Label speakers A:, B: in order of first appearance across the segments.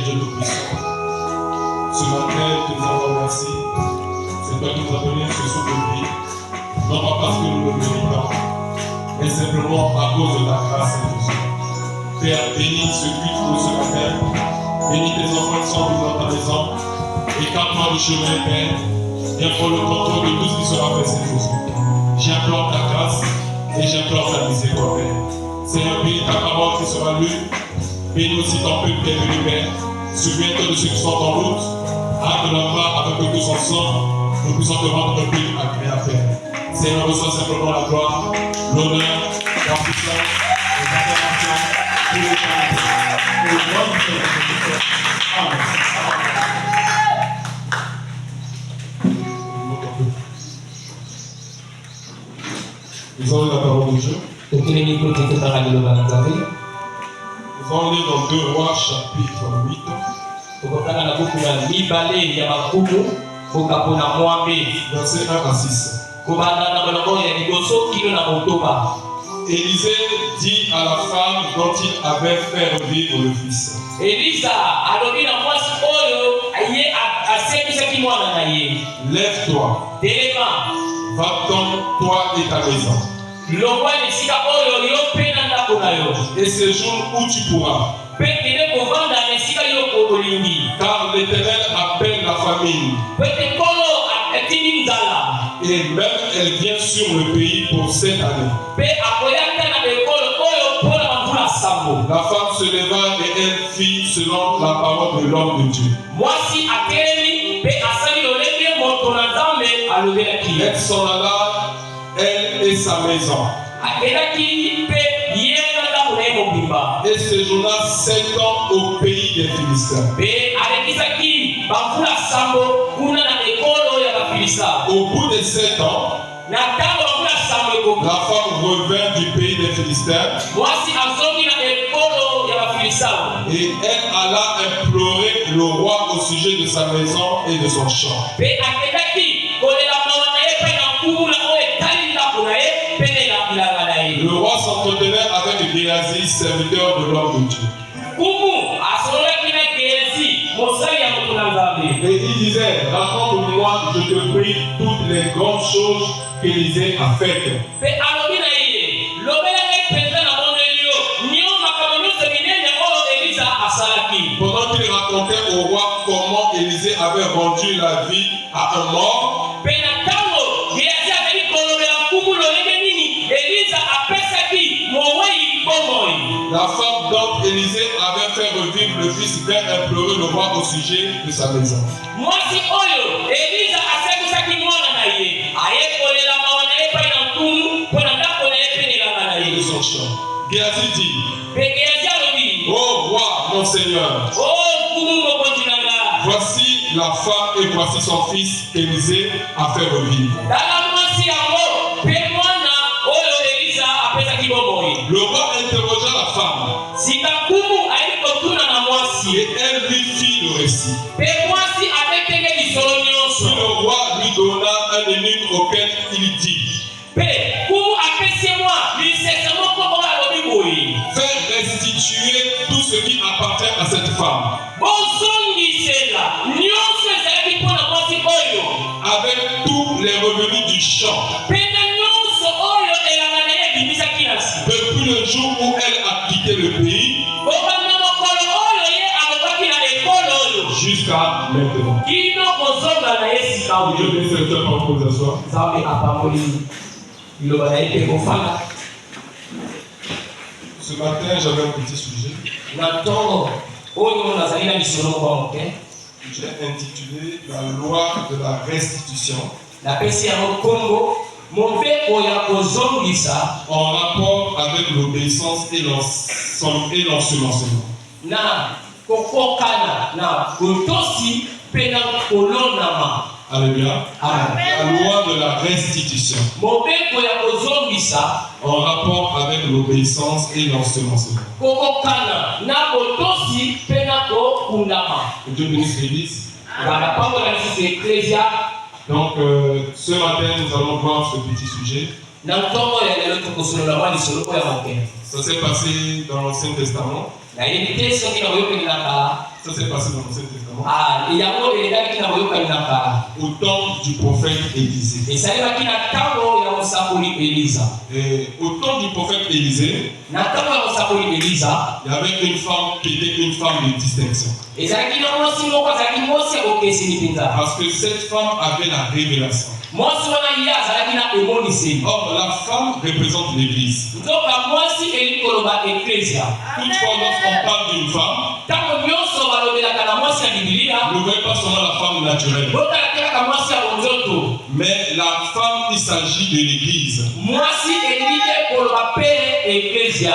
A: Dieu Tout-Puissant. Ce matin, nous te disons merci. C'est toi qui nous as donné ce souffle de vie. Non pas parce que nous le méritons, mais simplement à cause de ta grâce, Jésus. Père, bénis ce culte de ce matin. Bénis tes enfants qui sont venus dans ta maison. Écarte-moi du chemin, Père. Et prends le contrôle de tout ce qui sera fait cette chose. J'implore ta grâce et j'implore ta miséricorde, Père. Seigneur, bénis ta parole qui sera lue. Bénis aussi ton peuple qui est venu, Père. Souviens-toi de ceux qui sont en route. Hâte de leur part avec que tous ensemble, nous puissions te rendre un culte agréable, Père. Seigneur, reçois simplement la gloire, l'honneur, la puissance, les acclamations, tous les temps. Au nom de Jésus. Amen. Nous allons lire la parole de Dieu. Nous allons lire dans 2 Rois chapitre 8. Verset 1 à 6. Élisée dit à la femme dont il avait fait revivre le fils. Lève-toi. Va-t'en, toi et ta maison. Et séjourne où tu pourras. Car l'Éternel appelle la famine. Et même elle vient sur le pays pour cette année. La femme se leva et elle fit selon la parole de l'homme de Dieu. Elle s'en alla, elle et sa maison. Et séjourna 7 ans au pays des Philistins. Au bout de 7 ans, la femme revint du pays des Philistins. Et elle alla implorer le roi au sujet de sa maison et de son champ. Le roi s'entretenait avec Géasi, serviteur de l'homme de Dieu. Et il disait, raconte-moi, je te prie, toutes les grandes choses qu'Élisée a faites. Pendant qu'il racontait au roi comment Élisée avait rendu la vie à un mort, la femme dont Élisée avait fait revivre le fils vint implorer le roi au sujet de sa maison. De son champ. Géasi dit, ô roi, mon Seigneur, voici la femme et voici son fils qu'Élisée a fait revivre. Le roi interrogea la femme. Et elle lui fit le récit. Puis le roi lui donna un énigme auquel il dit, fais restituer tout ce qui appartient à cette femme, avec tous les revenus du champ, depuis le jour où elle a quitté le pays jusqu'à maintenant. Dieu bénisse le temps pour vous asseoir. Ce matin, j'avais un petit sujet. J'ai intitulé la loi de la restitution. En rapport avec l'obéissance et l'ensemencement. Alléluia. La loi de la restitution. En rapport avec l'obéissance et l'ensemencement. Que Dieu bénisse l'Église. Donc, ce matin, nous allons voir ce petit sujet. Ça s'est passé dans l'Ancien Testament. Ça s'est passé dans l'Ancien Testament. Au temps du prophète Élisée. Et au temps du prophète Élisée, il y avait une femme qui était une femme de distinction. Parce que cette femme avait la révélation. Or, la femme représente l'Église. Toutefois, lorsqu'on parle d'une femme, ne voyez pas seulement la femme naturelle. Mais la femme, il s'agit de l'Église.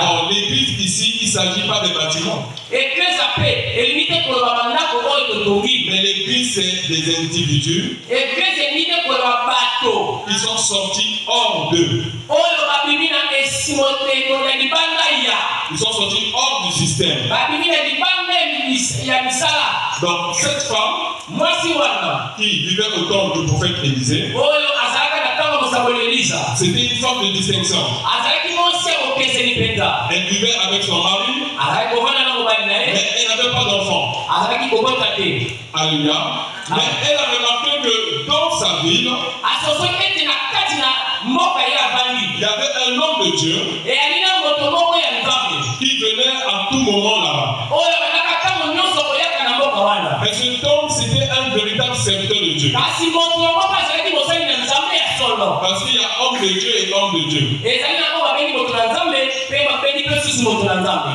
A: Or, l'Église ici, il ne s'agit pas des bâtiments. Mais l'Église, c'est des individus. Ils sont sortis hors d'eux. Ils sont sortis hors du système. Donc cette femme qui vivait au temps du prophète Élisée, c'était une femme de distinction. Elle vivait avec son mari, mais elle n'avait pas d'enfant. Alléluia. Mais elle a remarqué que dans sa ville, il y avait un homme de Dieu qui venait à tout moment là-bas. Mais cet homme, c'était un véritable serviteur de Dieu. Parce qu'il y a homme de Dieu et homme de Dieu.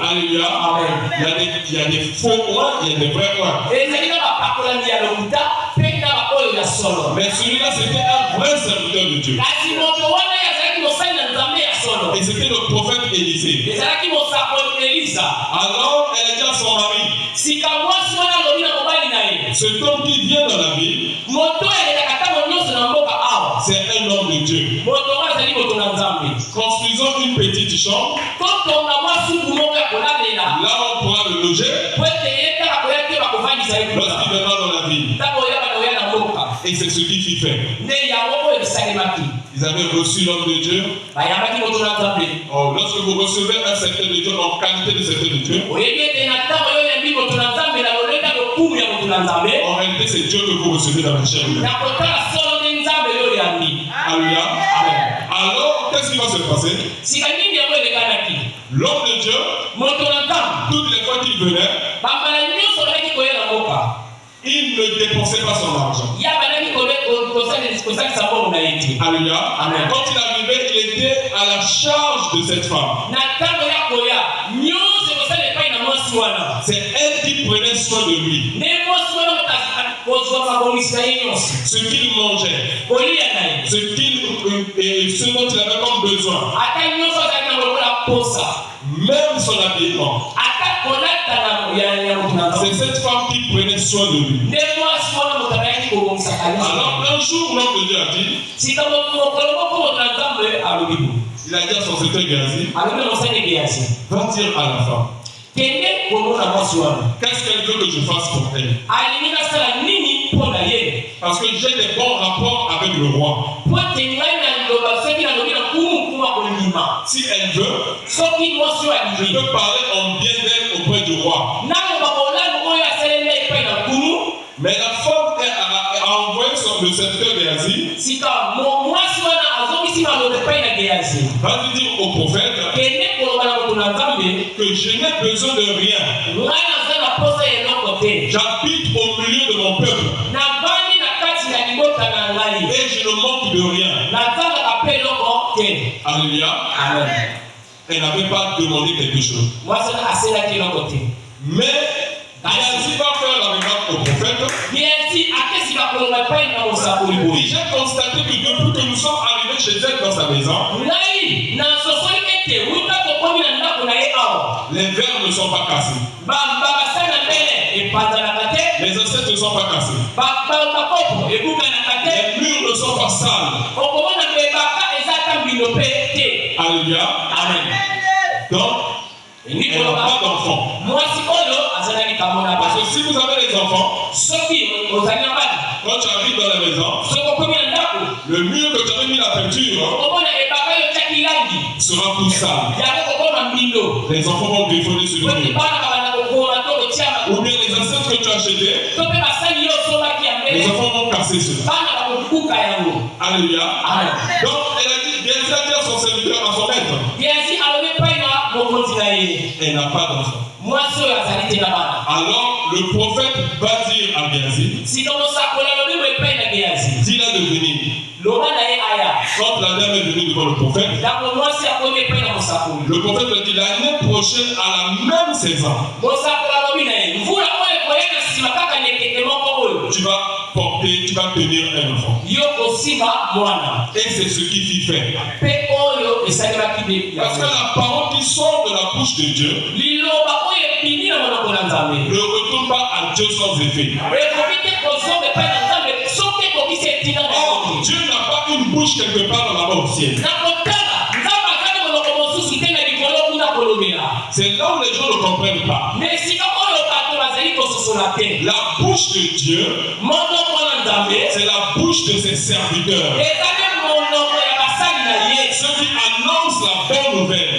A: Alléluia. Il y a des faux rois, il y a des vrais rois. Mais celui-là, c'était un vrai serviteur de Dieu. Et c'était le prophète Élisée. Alors, elle a dit à son mari, cet homme qui vient dans la ville, c'est un homme de Dieu. Construisons une petite chambre. Là, on pourra le loger lorsqu'il viendra dans la ville. Et c'est ce qu'il fit faire. Ils avaient reçu l'homme de Dieu. Oh, lorsque vous recevez un secret de Dieu en qualité de secret de Dieu, en réalité, c'est Dieu que vous recevez dans la chair. Alléluia. Alors, qu'est-ce qui va se passer? L'homme de Dieu, toutes les fois qu'il venait, il ne dépensait pas son argent. Alléluia. Amen. Quand il arrivait, il était à la charge de cette femme. C'est elle qui prenait soin de lui. Ce qu'il mangeait, ce dont il avait comme besoin, même son habillement. C'est cette femme qui prenait soin de lui. Alors un jour, l'homme de Dieu a dit, il a dit à son secrétaire Géasi, va dire à la femme, qu'est-ce qu'elle veut que je fasse pour elle? Parce que j'ai des bons rapports avec le roi. Si elle veut, je peux parler en bien d'elle auprès du roi. Mais la femme a envoyé le serviteur Géasi. Va lui dire au prophète que je n'ai besoin de rien. J'habite au milieu de mon peuple. Et je ne manque de rien. Alléluia. Amen. Elle n'avait pas demandé quelque chose. Mais Géasi va faire la remarque au prophète. J'ai constaté que depuis que nous sommes arrivés chez elle dans sa maison, les verres ne sont pas cassés. Les assiettes ne sont pas cassées. Les murs ne sont pas sales. Alléluia. Amen. Donc, elle n'a pas d'enfants. Parce que si vous avez les enfants, quand tu arrives dans la maison, le mur que tu avais mis la peinture sera tout sale. Les enfants vont griffonner sur le mur. Ou bien les acheté, les enfants vont casser cela. Alléluia. Donc, elle a dit, Géasi a dit à son serviteur, à son maître, elle n'a pas d'enfant. Alors, le prophète va dire à Géasi, dis-la de venir. Quand la dame est venue devant le prophète lui dit, l'année prochaine, à la même saison, tu vas porter, tu vas tenir un enfant. Et c'est ce qu'il fit faire. Parce que la parole qui sort de la bouche de Dieu ne retourne pas à Dieu sans effet. Or, Dieu n'a pas une bouche quelque part dans la bas au ciel. C'est là où les gens ne comprennent pas. La bouche de Dieu, c'est la bouche de ses serviteurs. Ceux qui annoncent la bonne nouvelle.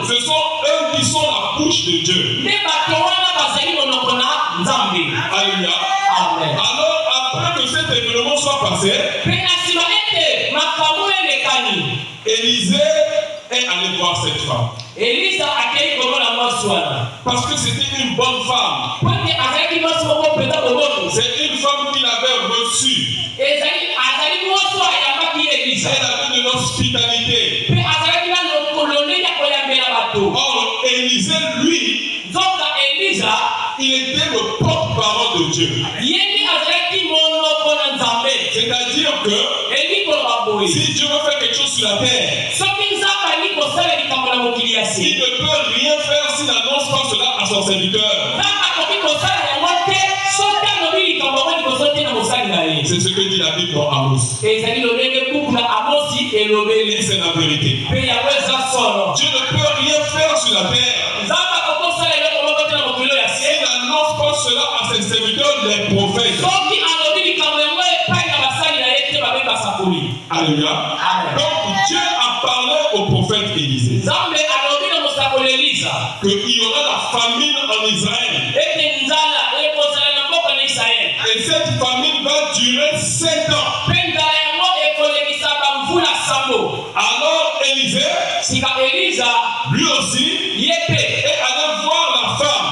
A: Ce sont eux qui sont la bouche de Dieu. Alléluia. Alors, après que cet événement soit passé, Élisée est allé voir cette femme. Parce que c'était une bonne femme. C'est une femme qu'il avait reçue. Elle avait de l'hospitalité. Or, Élisée, lui, il était le porte-parole de Dieu. C'est-à-dire que si Dieu veut faire quelque chose sur la terre, il ne peut rien faire s'il n'annonce pas cela à son serviteur. C'est ce que dit la Bible dans Amos. Et c'est la vérité. Dieu ne peut rien faire sur la terre s'il n'annonce pas cela à ses serviteurs, les prophètes. Alléluia. Donc Dieu a parlé au prophète Élisée qu'il y aura la famine en Israël. Et cette famine va durer 7 ans. Alors Élisée, lui aussi, est allé voir la femme.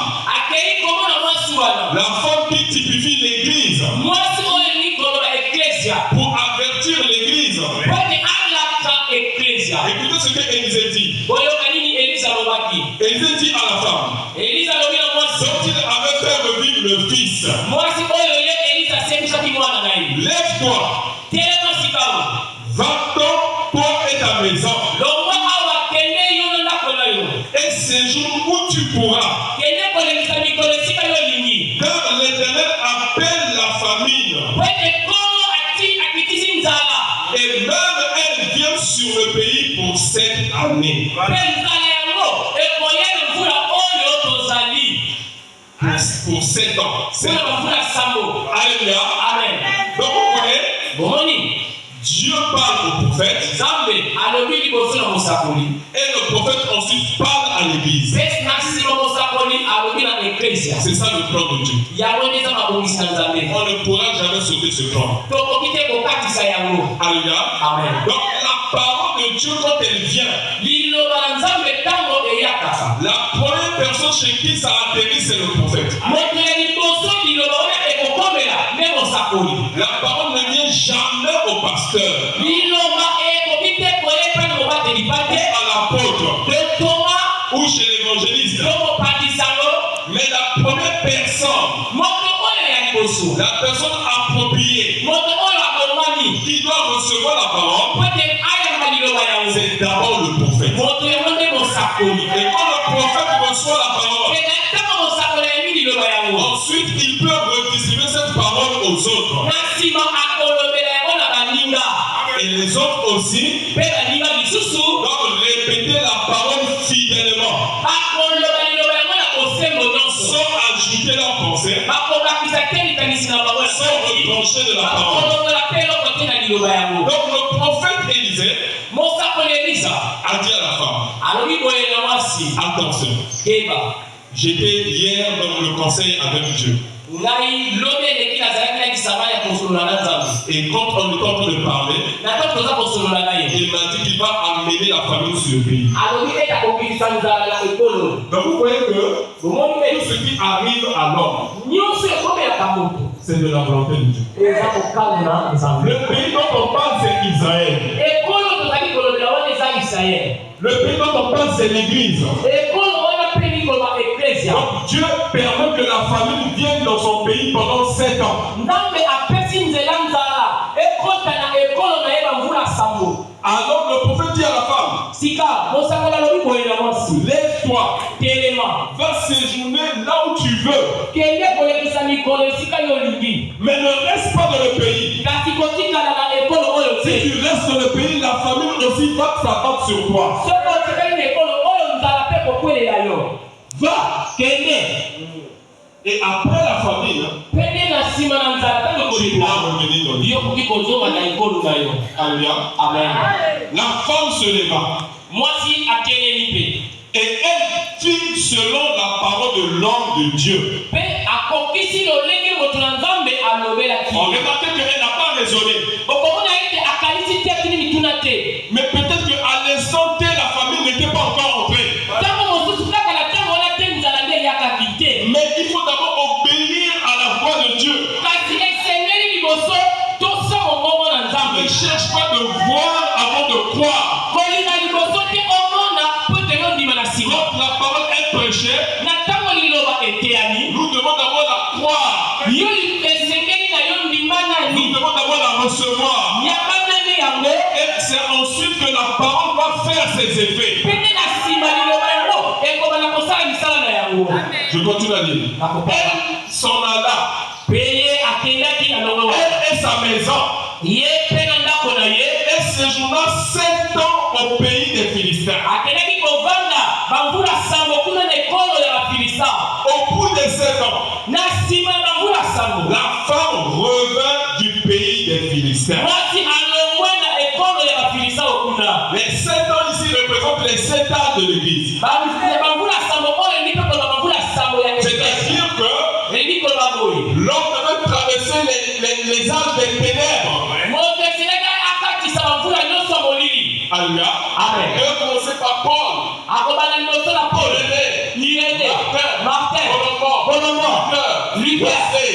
A: La femme qui typifie l'église. Pour avertir l'église. Écoutez ce que Élisée dit. Élisée dit à la femme, dont il avait fait revivre le fils, lève-toi, va-t'en, toi et ta maison, et séjourne où tu pourras. Car l'Éternel appelle la famine, et même elle vient sur le pays pour 7 années. Pour 7 ans. Alléluia. Donc vous voyez, Dieu parle au prophète. Et le prophète ensuite parle à l'église. C'est ça le plan de Dieu. On ne pourra jamais sauter ce plan. Alléluia. Donc la parole de Dieu, quand elle vient, la première personne chez qui ça atterrit, c'est le prophète. La parole ne vient jamais au pasteur, à l'apôtre ou chez l'évangéliste. Mais la première personne, la personne appropriée qui doit recevoir la parole, c'est d'abord le prophète. Et quand le prophète reçoit la parole, ensuite il peut redistribuer cette parole aux autres. Et les autres aussi doivent répéter la parole fidèlement, sans ajouter leur pensée, sans retrancher de la parole. Donc le prophète Élisée a dit à la femme, attention, J'étais hier dans le conseil avec Dieu. Et quand on est en train de parler, il m'a dit qu'il va amener la famille sur le pays. Donc vous voyez que tout ce qui arrive à l'homme, c'est de la volonté de Dieu. Le pays dont on parle, c'est Israël. Le pays dont on parle, c'est l'Église. Donc Dieu permet que la famille vienne dans son pays pendant 7 ans. Alors le prophète dit à la femme, lève-toi, va séjourner là où tu veux, mais ne reste pas dans le pays. Si tu restes dans le pays, la famille aussi va s'abattre sur toi. Va, et après la famille, tu pourras revenir dans l'île. Amen. La femme se leva. Et elle fit selon la parole de l'homme de Dieu. On remarque qu'elle n'a pas raisonné. Mais peut-être qu'à l'instant T, la famille n'était pas encore entrée. Mais il faut d'abord obéir à la voix de Dieu. Ne cherche pas de voir avant de croire. Quand la parole est prêchée, nous devons d'abord la croire. Nous devons d'abord la recevoir. Et c'est ensuite que la parole va faire ses effets. Je continue à dire. Elle s'en alla. Elle et sa maison. Elle séjourna 7 ans au pays des Philistins. Au bout de 7 ans, la femme revint du pays des Philistins. Les 7 ans ici représentent les 7 ans de l'Église. C'est-à-dire que l'homme devait traverser les âges des ténèbres. Alléluia. Amen. Et on commençait par Paul. Martin,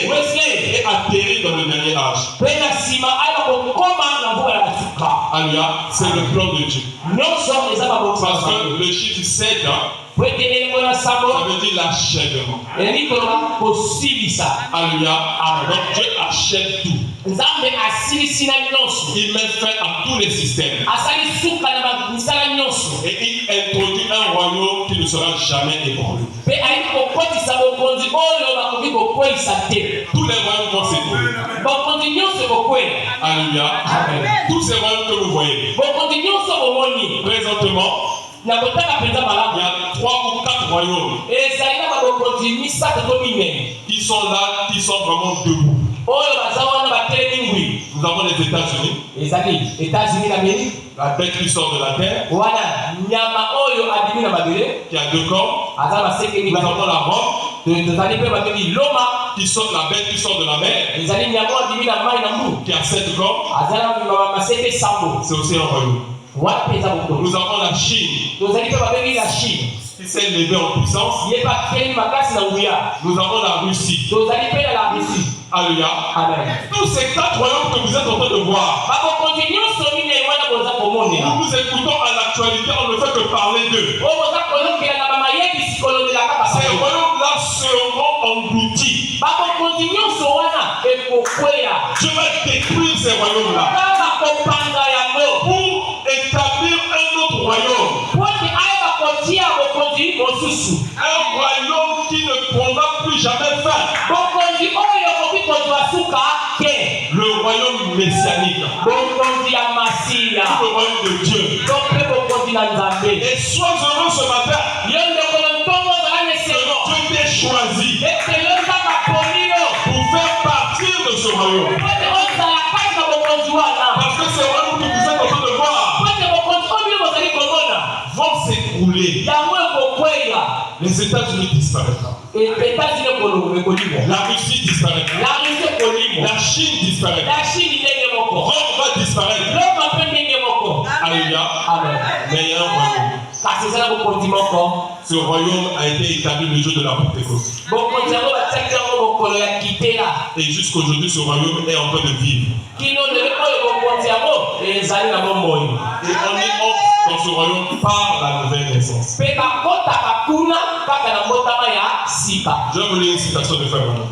A: Wesley, et atterri dans le dernier âge. Alléluia. C'est le plan de Dieu. Parce que le chiffre 7 ans, ça veut dire l'achèvement. Alléluia. Donc Dieu achève tout. Il met fin à tous les systèmes. Et il introduit un royaume qui ne sera jamais ébranlé. Tous les royaumes vont s'ébranler. Alléluia. Tous ces royaumes que vous voyez. Présentement, il y a 3 ou 4 royaumes qui sont là, qui sont vraiment debout. Nous avons les États-Unis. La bête qui sort de la terre, qui a 2 corps. Nous avons la Rome, qui sort la bête qui sort de la mer, qui a 7 corps. C'est aussi un royaume. Nous avons la Chine, qui s'est levée en puissance. Nous avons la Russie. Alléluia. Tous ces 4 royaumes que vous êtes en train de voir, nous nous écoutons à l'actualité, on ne fait que parler d'eux. Ces royaumes-là seront engloutis. Je vais détruire ces royaumes-là pour établir un autre royaume. Un royaume qui ne prendra plus jamais fin. Le royaume messianique. Le royaume de Dieu. Et sois heureux ce matin. Dieu t'ait choisi pour faire partir de ce royaume. Parce que ces royaumes que vous êtes en train de voir vont s'écrouler. Les États-Unis d'ici. disparaîtra. La Russie disparaîtra. La Chine disparaîtra. Rome va disparaître. Alléluia. Mais ce royaume a été établi le jour de la Pentecôte. Et jusqu'aujourd'hui, ce royaume est en train de vivre. Et on est dans ce royaume par la nouvelle naissance. Je vais vous lire une citation de Frère Branham.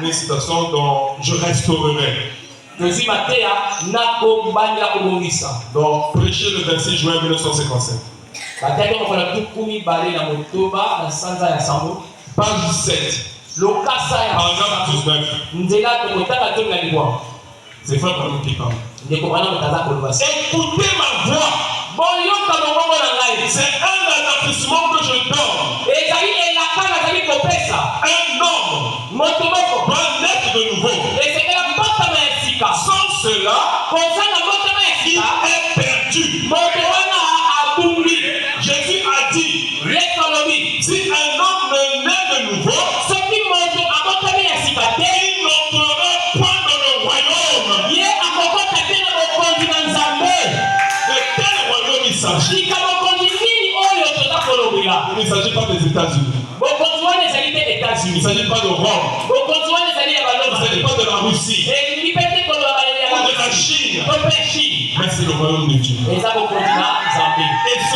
A: Une citation dont je restaurerai. Donc, prêcher le 26 juin 1955. Page 7. Paragraphe 19. C'est Frère Branham qui parle. Écoutez ma voix. C'est un avertissement que je donne. Un homme doit naître de nouveau. Sans cela, il est perdu. Jésus a dit, si un homme ne naît de nouveau, il n'entrera point dans le royaume. De quel royaume il s'agit? Il ne s'agit pas des États-Unis. Il ne s'agit pas de Rome. Il ne s'agit pas de la Russie. Ou de la Chine. Mais c'est le royaume de Dieu. Et ce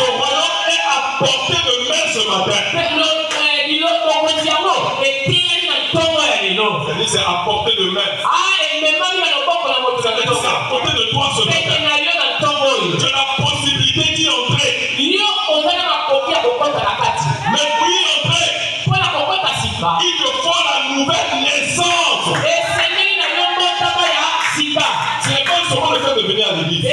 A: royaume est à portée de main ce matin. C'est à portée de main. C'est à portée de toi ce matin. Tu as la possibilité d'y entrer. Mais pour y entrer, il te faut la nouvelle naissance. Ce n'est pas seulement le fait de venir à l'église.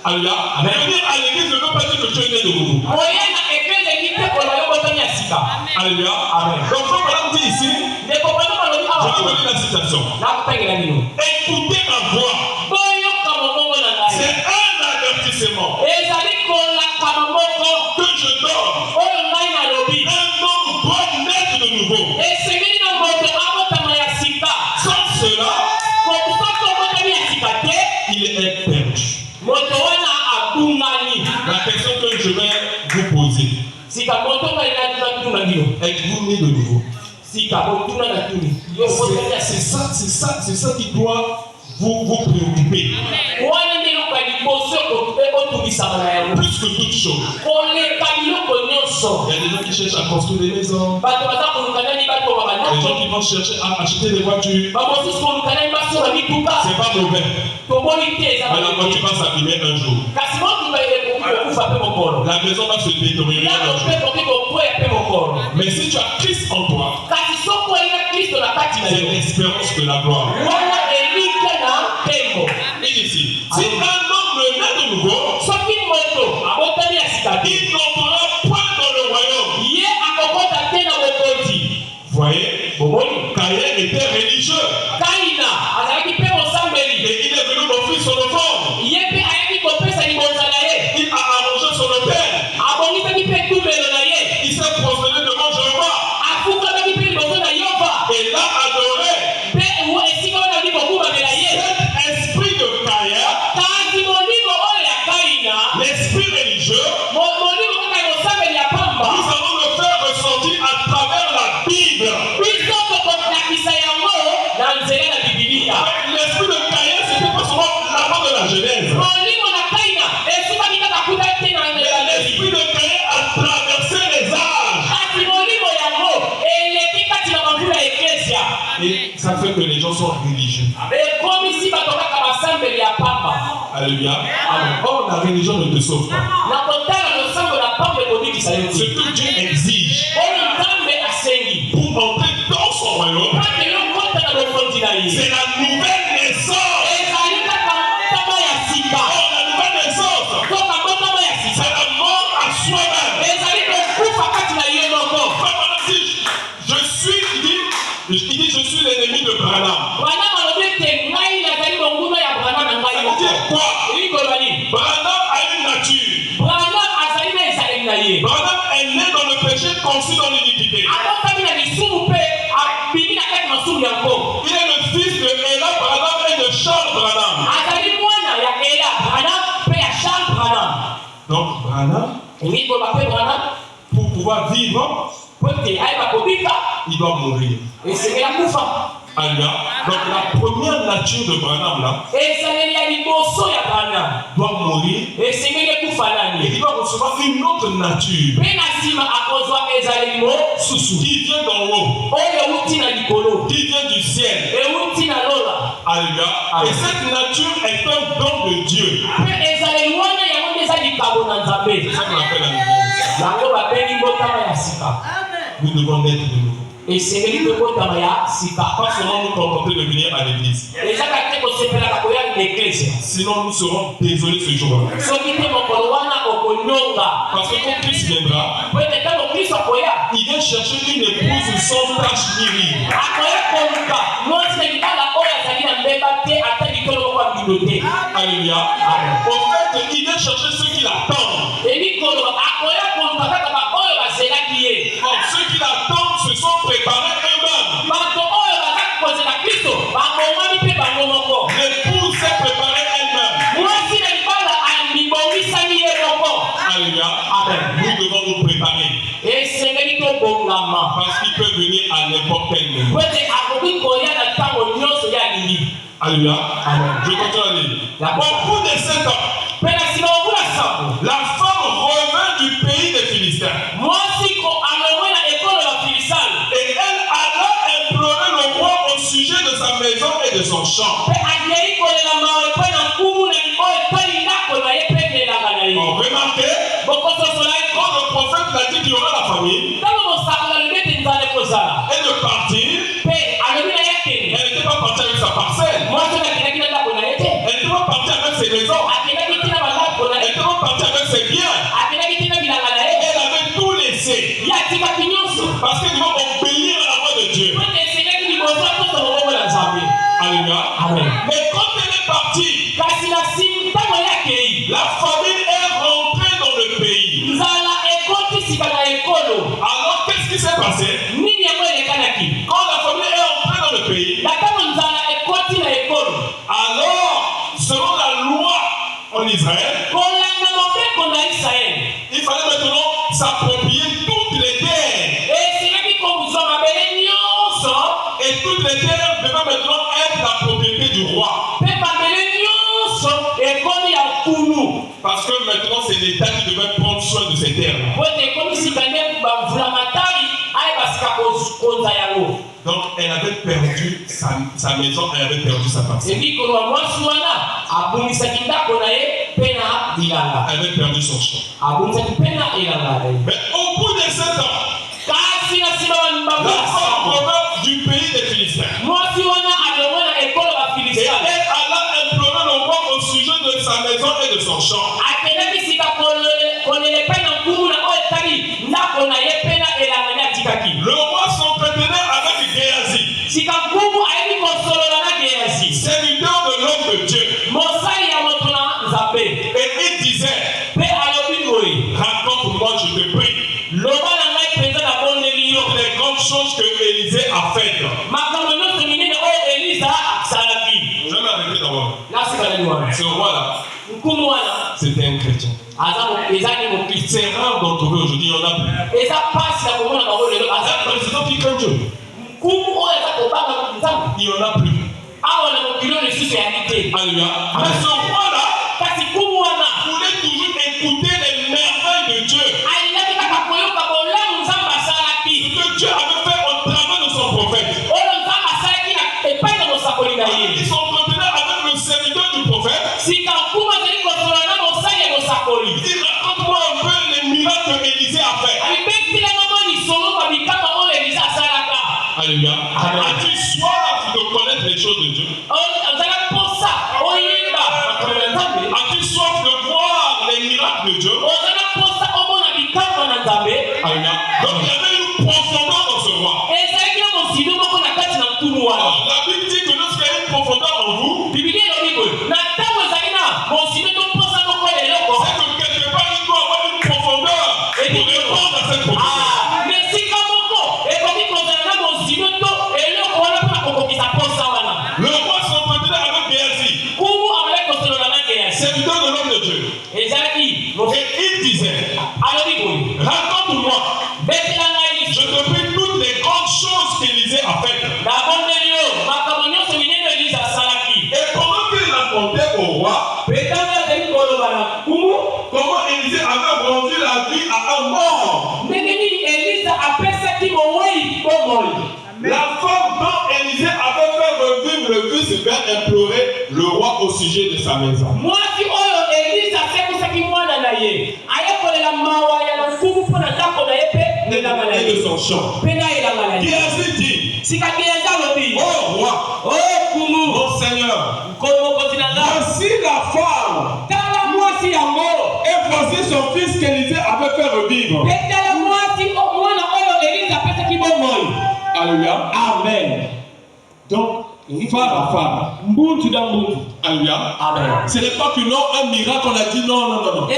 A: Alléluia. Venir à l'église ne veut pas dire que tu es né de nouveau. Alléluia. Donc, comme on dit ici, je vais vous donner la citation. Écoutez ma voix. C'est un avertissement que je donne. Un homme doit naître de nouveau. Sans cela, il est perdu. La question que je vais vous poser, êtes-vous né de nouveau? C'est ça qui doit vous préoccuper. Plus que toute chose. Il y a des gens qui cherchent à construire des maisons. Des gens qui vont chercher à acheter des voitures. C'est pas mauvais. Mais la voiture va s'abîmer un jour. La maison va se détériorer un jour. Mais si tu as Christ en toi, c'est l'espérance de la gloire. Et ici, si un homme naît de nouveau, il n'entrera point dans le royaume. Voyez, Caïn était religieux. Et il est venu m'offrir son offrande. Il a arrangé son hôtel. Il s'est prosterné devant Jéhovah. Et l'a adoré. Cet esprit de Caïn, l'esprit religieux, nous allons le faire ressentir à travers la Bible. L'esprit de Caïn, c'était pas seulement la mort de la Genèse. L'esprit de Caïn a traversé les âges. Et ça fait que les gens sont religieux. Alléluia. Or, la religion ne te sauve pas. Ce que Dieu exige pour entrer dans son royaume, c'est la nouvelle naissance. Or, la nouvelle naissance, c'est la mort à soi-même. Il dit, je suis l'ennemi de Branham. Ça veut dire quoi? Branham a une nature. Branham est né dans le péché, conçu dans l'iniquité. Il est le fils de Ella Branham et de Charles Branham. Donc Branham, pour pouvoir vivre, il doit mourir. Alléluia. Donc la première nature de Branham là doit mourir et il doit recevoir une autre nature qui vient d'en haut, qui vient du ciel. Alléluia. Et cette nature est un don de Dieu. C'est ça qu'on appelle la nature. Nous devons naître de nouveau. Et c'est pas seulement nous contenter de venir à l'église. Sinon nous serons désolés ce jour-là. Parce que quand Christ viendra, il vient chercher une épouse sans tache ni ride. Alléluia. En fait, il vient chercher ceux qui l'attendent. Or, ceux qui l'attendent se sont préparés eux-mêmes. L'épouse s'est préparée elle-même. Alléluia. Nous devons nous préparer. Parce qu'il peut venir à n'importe quel moment. Alléluia. Je continue à lire. Au bout de 7 ans, la femme revint du pays des Philistins. Et elle alla implorer le roi au sujet de sa maison et de son champ. Remarquez, quand le prophète l'a dit qu'il y aura la famine, et de partir, elle n'était pas partie avec sa parcelle. Elle n'était pas partie avec ses maisons. Elle n'était pas partie avec ses biens. Elle avait tout laissé. Parce qu'elle devait obéir à la voix de Dieu. Alléluia. Mais quand elle est partie, la famine est rentrée dans le pays. Alors qu'est-ce qui s'est passé? Quand la famine est rentrée dans le pays, alors selon la loi en Israël, il fallait maintenant s'approprier toutes les terres. Et toutes les terres devaient maintenant être la propriété du roi. Parce que maintenant c'est l'État qui devait prendre soin de ces terres. Donc elle avait perdu sa maison, elle avait perdu sa parcelle. Elle avait perdu son champ. Mais au bout de 7 ans, la femme revint du pays des Philistins. Et elle alla implorer le roi au sujet de sa maison et de son champ. Le roi s'entretenait avec Géhazi, serviteur de l'homme de Dieu. Et il disait, raconte-moi, je te prie, les grandes choses que Élisée a faites. Je vais m'arrêter d'abord. Ce roi-là, c'était un chrétien. C'est rare d'en trouver aujourd'hui, il y en a plus. Un président qui craint Dieu, il n'y en a plus. Alléluia. Mais ce roi-là voulait toujours écouter les merveilles de Dieu. Ce que Dieu avait fait au travers de son prophète. Il s'entretenait avec le serviteur du prophète. Il dit, raconte-moi un peu les miracles que Élisée a fait. Alléluia. As-tu soif de connaître les choses de Dieu? As-tu soif de voir les miracles de Dieu? Alléluia. Donc il y avait une profondeur dans ce roi. Alors, la Bible dit que lorsqu'il y a une profondeur en vous, c'est que quelque part il doit avoir une profondeur pour répondre. demande à cette propriété. Le roi s'entretenait avec Géasi, serviteur de l'homme de Dieu. Et il disait, raconte-moi, je te prie toutes les grandes choses qu'Élisée a faites. Et pendant qu'il racontait au roi, comment Élisée avait rendu la vie à un mort. La femme dont Élisée avait fait revivre le fils vint implorer le roi au sujet de sa maison. Et de son champ. Géasi dit, oh roi, mon Seigneur, voici la femme, et voici son fils qu'Élisée avait fait revivre. Alléluia. Amen. Donc, femme à femme. Alléluia. Amen. Ce n'est pas que non, un miracle, on a dit non.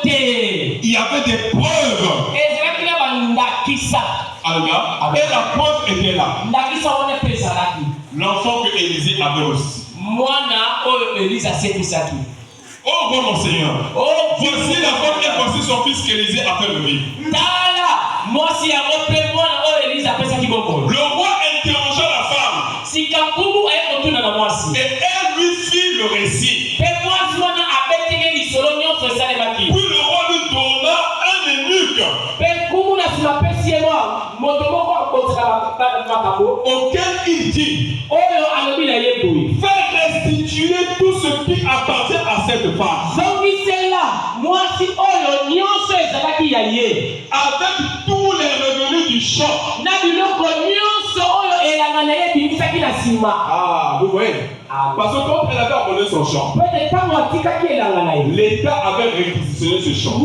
A: Il y avait des preuves. Alléluia. Et la preuve était là. L'enfant que Élisée avait aussi. Oh bon mon Seigneur. Voici la femme et voici son fils qu'Élisée a fait revivre. Le roi interrogea la femme. Et elle lui fit le récit. Puis le roi lui donna un eunuque auquel il dit, fais restituer tout ce qui appartient à cette femme avec tous les revenus du champ. Ah, vous voyez? Parce que quand elle avait abandonné son champ, l'État avait réquisitionné ce champ.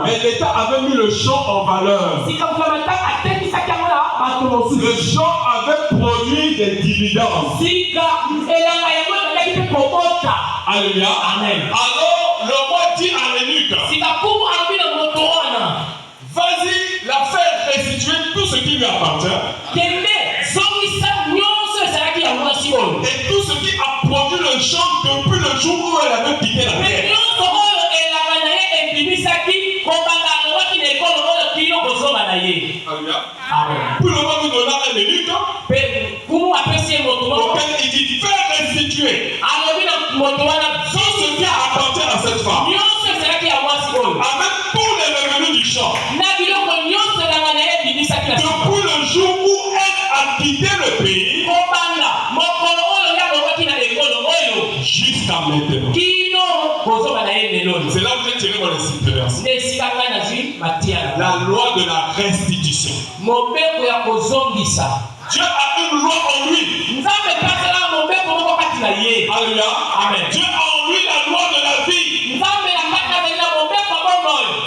A: Mais l'État avait mis le champ en valeur. Le champ avait produit des dividendes. Alléluia. Amen. Alors le roi dit à l'eunuque, vas-y la faire restituer tout ce qui lui appartient. Et tout ce qui a produit le champ depuis le jour où elle avait quitté la terre. Alléluia. Puis le roi lui donna un eunuque auquel il dit, fais restituer tout ce qui appartient à cette femme avec tous les revenus du champ depuis le jour où elle a quitté le pays jusqu'à maintenant. C'est là où j'ai tiré mon verset. La loi de la restitution. Dieu a une loi en lui. Alléluia. Amen. Dieu a en lui la loi de la vie.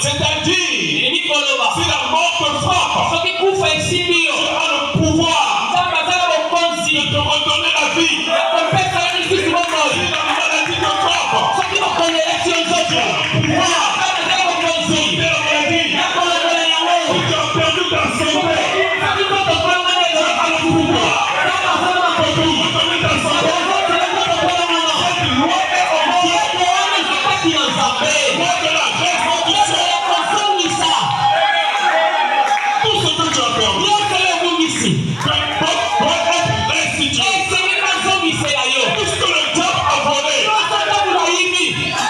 A: C'est-à-dire, si la mort te frappe, Dieu a le pouvoir de te redonner la vie. Si la maladie te frappe, Dieu a le pouvoir de sauver la maladie. Si tu as perdu ta santé, Dieu a le pouvoir de te redonner ta santé. Cette loi est en Dieu. Loi de la restitution. Tout ce que tu as perdu doit être restitué. Tout ce que le diable a volé,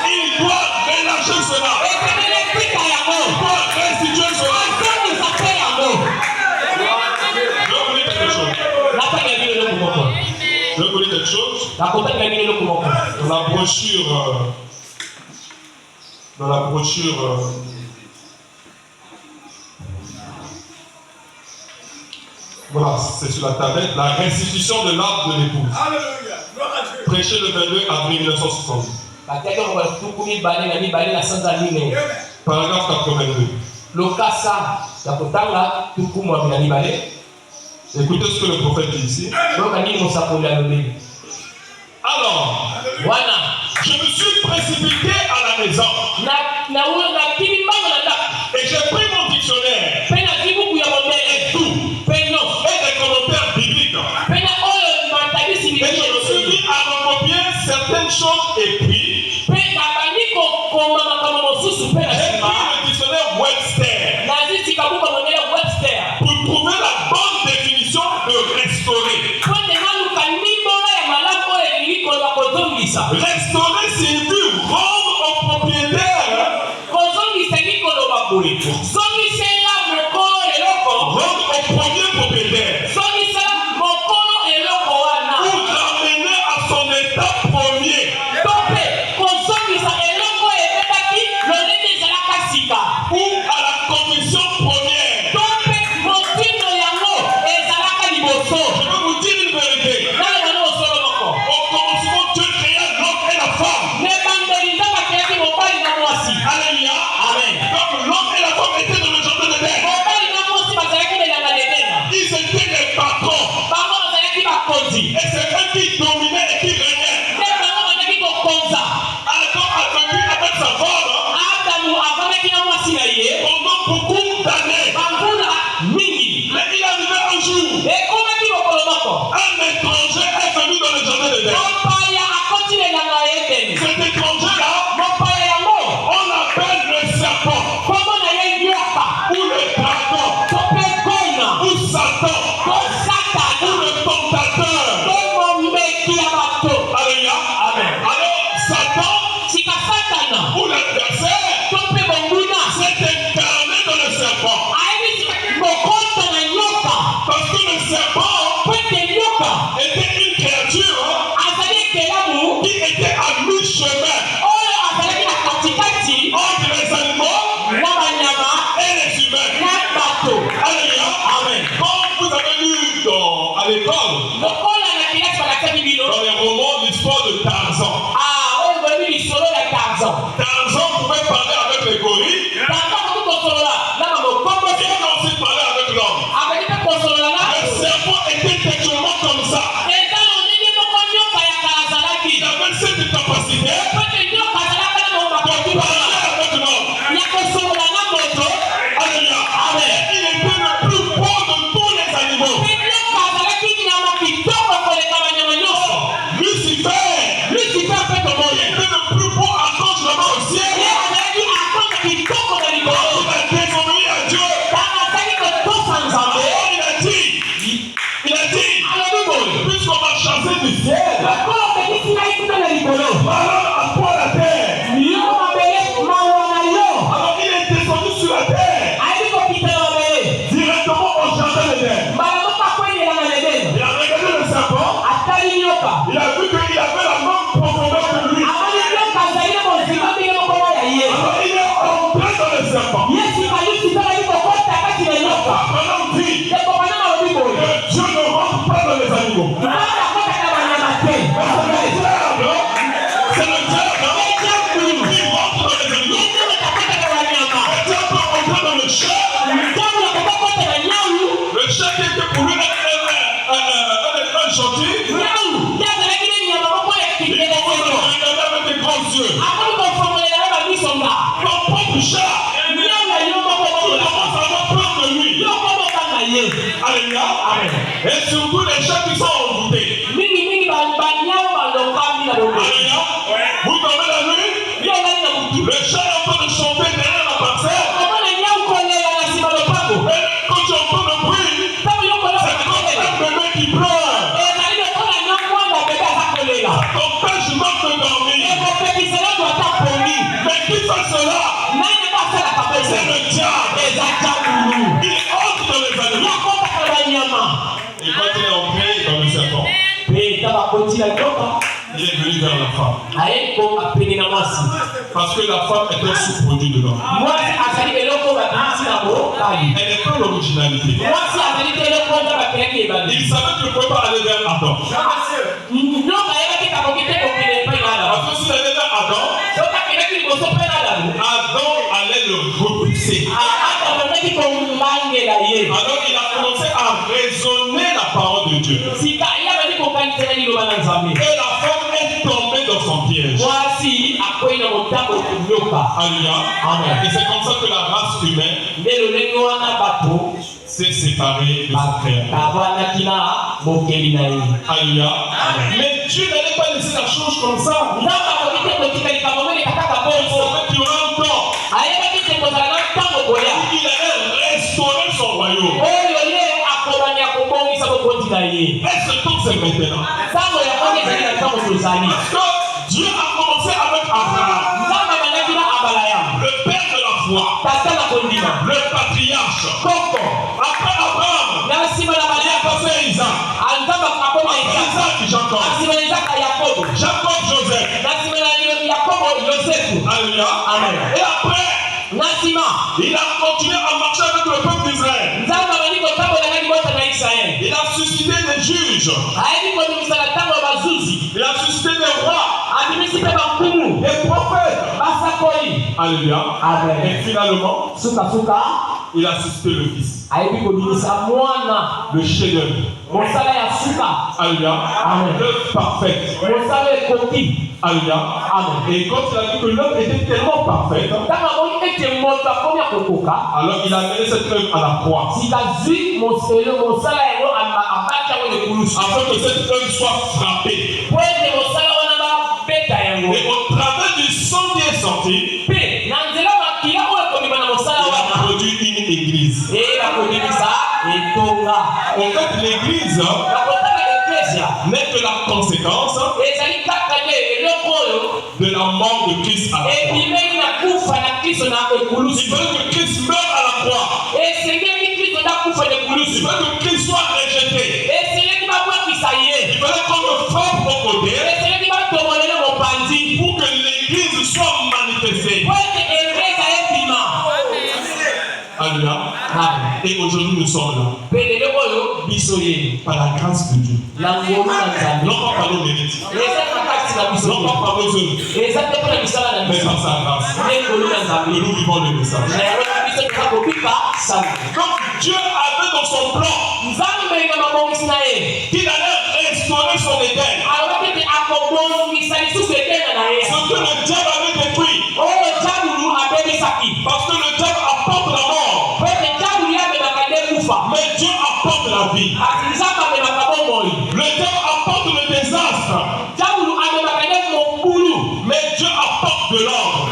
A: il doit relâcher cela. Il doit restituer cela. Je vais vous dire quelque chose. Dans la brochure, voilà, c'est sur la tablette, la restitution de l'arbre de l'épouse. Prêché le 22 avril 1970. Paragraphe 82. Écoutez ce que le prophète dit ici. Alors, je me suis précipité à la maison. Rendre au premier propriétaire. Pour l'amener à son état premier. Ou à la condition première. Je peux vous dire une vérité. Au commencement, Dieu créa l'homme et la femme. Alléluia. Amen. Donc l'homme et la femme étaient dans le jardin d'Éden. Ils étaient les patrons. Et c'est eux qui dominaient et qui régnaient. Adam a vécu avec sa femme pendant beaucoup d'années. Mais il est arrivé un jour, un étranger est venu dans le jardin d'Éden. Cet étranger-là, on l'appelle le serpent, ou le dragon, ou Satan, ou le tentateur. Alléluia. Amen. Alors, Satan, ou l'adversaire, s'est incarné dans le serpent. Parce que le serpent était une créature qui était à mi-chemin entre les animaux et les humains. Alléluia. Amen. Comme vous avez lu à l'école, dans les romans, l'histoire de Tarzan. Tarzan pouvait parler avec les gorilles. Il a aussi parlé avec l'homme. Le serpent était exactement comme ça. Il avait cette capacité de parler avec l'homme. Alléluia. Amen. Il était le plus beau de tous les animaux. Lucifer était le plus beau ange là-bas au ciel. Il a désobéi à Dieu. Il a dit, puisqu'on m'a chassé du ciel, alors à quoi la terre? Alors il est descendu sur la terre, directement au jardin d'Éden. Il a regardé le serpent, il a vu qu'il avait la même profondeur que lui. Alors il est entré dans le serpent. Maintenant dit que Dieu ne rentre pas dans les animaux. C'est le diable qui rentre dans les animaux. Le diable peut entrer dans le chat. Le chat qui était pour lui un gentil. Il commence à regarder avec des grands yeux. Ton propre chat. Tu commences à avoir peur de lui. Alléluia. Et surtout les chats qui sont envoûtés. Alléluia. Vous tombez la nuit. Le chat est en train de chanter derrière la parcelle. Et quand tu entends le bruit, c'est comme un bébé qui pleure. Ça t'empêche même de dormir. Mais qui fait cela? C'est le diable. Il entre dans les animaux. Et quand il est entré dans le serpent, il est venu vers la femme. Parce que la femme est un sous-produit de l'homme. Elle n'est pas l'originalité. Il savait qu'il ne pouvait pas aller vers Adam. Parce que s'il allait vers Adam, Adam allait le repousser. Alors il a commencé à raisonner la parole de Dieu. Et la femme est tombée dans son piège. Alléluia. Amen. Et c'est comme ça que la race humaine s'est séparée de son créateur. Alléluia. Mais Dieu n'allait pas laisser la chose comme ça. Il allait restaurer son royaume. Et ce temps c'est maintenant. Parce que Dieu a commencé avec Abraham, le père de la foi. Le patriarche. Après Abraham, il a passé Isaac. Isaac, Jacob. Jacob, Joseph. Alléluia. Et après, il a continué à marcher avec le peuple d'Israël. Il a suscité des juges. Il a suscité des rois. Des prophètes. Alléluia. Et finalement, il a suscité le Fils. Le chef-d'œuvre. Alléluia. L'œuvre parfaite. Alléluia. Et quand il a vu que l'œuvre était tellement parfaite, alors il a mené cette œuvre à la croix. Afin que cette œuvre soit frappée. Et au travers du sang qui est sorti, il a produit une église. En fait, l'église n'est que la conséquence de la mort de Christ à la croix. Il fallait que Christ meure à la croix. Il fallait que Christ soit rejeté. Il fallait qu'on le frappe au côté pour que l'église soit manifestée. Alléluia. Et aujourd'hui nous sommes là. Par la grâce de Dieu. Non pas par nos mérites. Non pas par nos œuvres. Mais par sa grâce. Que nous vivons le message. Donc Dieu avait dans son plan qu'il allait restaurer son Éden. Ce que le diable avait détruit. Parce que le diable apporte la mort. Mais Dieu apporte la vie. Le diable apporte le désastre. Mais Dieu apporte de l'ordre.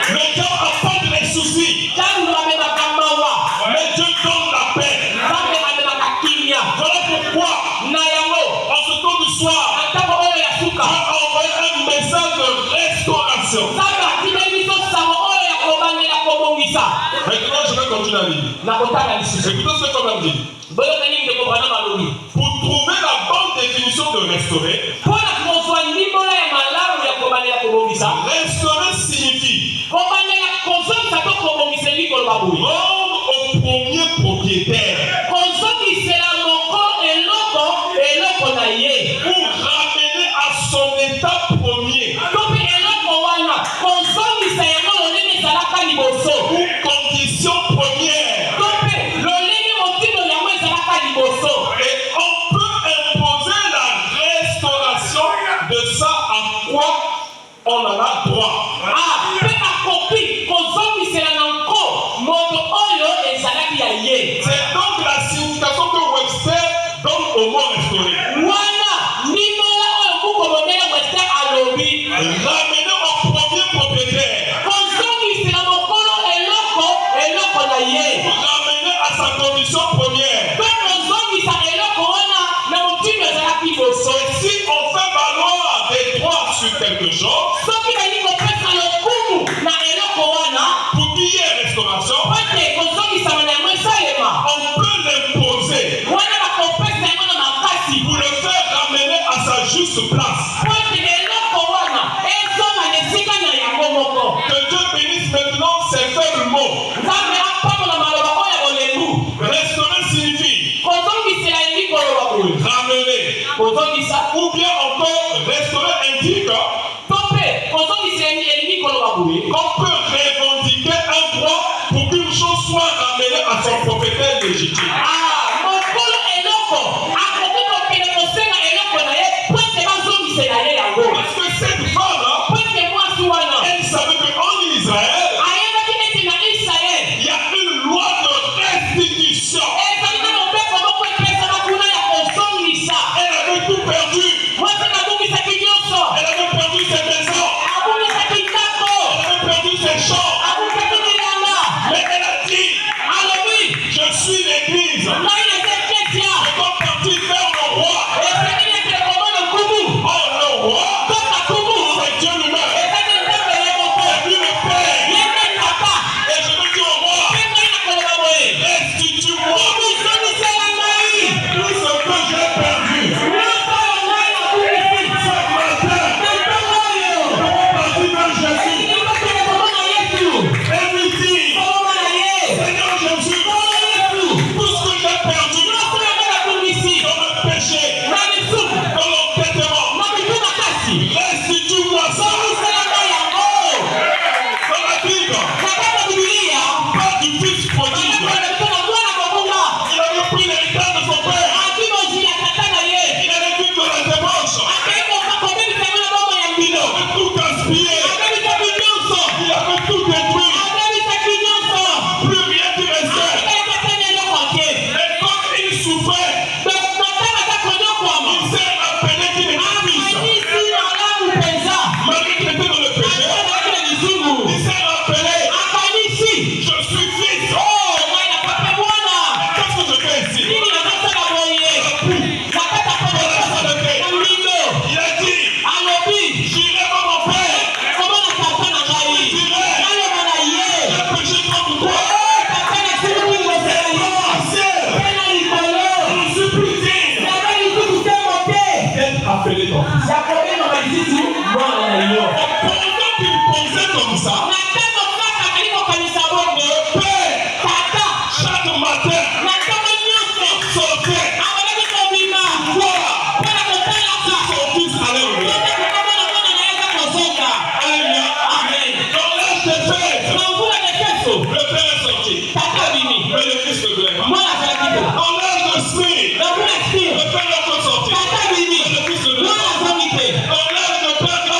A: Le diable apporte les soucis. Mais Dieu donne la paix. Voilà pourquoi, en ce temps du soir, Dieu a envoyé un message de restauration. Maintenant, je vais continuer à lire. Écoutez ce que comme a dit. Pour trouver la bonne définition de restaurer, restaurer signifie rendre au premier propriétaire ou ramener à son état premier ou condition première. Et on peut imposer la restauration de ça à quoi on en a droit. C'est donc la signification que Webster donne au mot restaurer. Ramener au premier propriétaire. Ramener à sa condition première. Si on fait valoir des droits sur quelque chose, pour qu'il y ait restauration, on peut l'imposer pour le faire ramener à sa juste place. Que Dieu bénisse maintenant ces faibles mots. Restaurer signifie ramener. Ou bien encore restaurer indique qu'on peut revendiquer un droit pour qu'une chose soit ramenée à son propriétaire légitime. Parce que cette femme, elle savait qu'en Israël, il y a une loi de restitution. Elle avait tout perdu. Elle avait perdu ses maisons. Elle avait perdu ses champs. ça, le Père, chaque matin, sortait voir son fils aller au bien. Alléluia. Amen. Dans l'âge de Fès, le Père est sorti. Mais le Fils ne voulait pas. Dans l'âge de Smith, le Père est encore sorti. Mais le Fils ne voulait pas. Dans l'âge de Perga,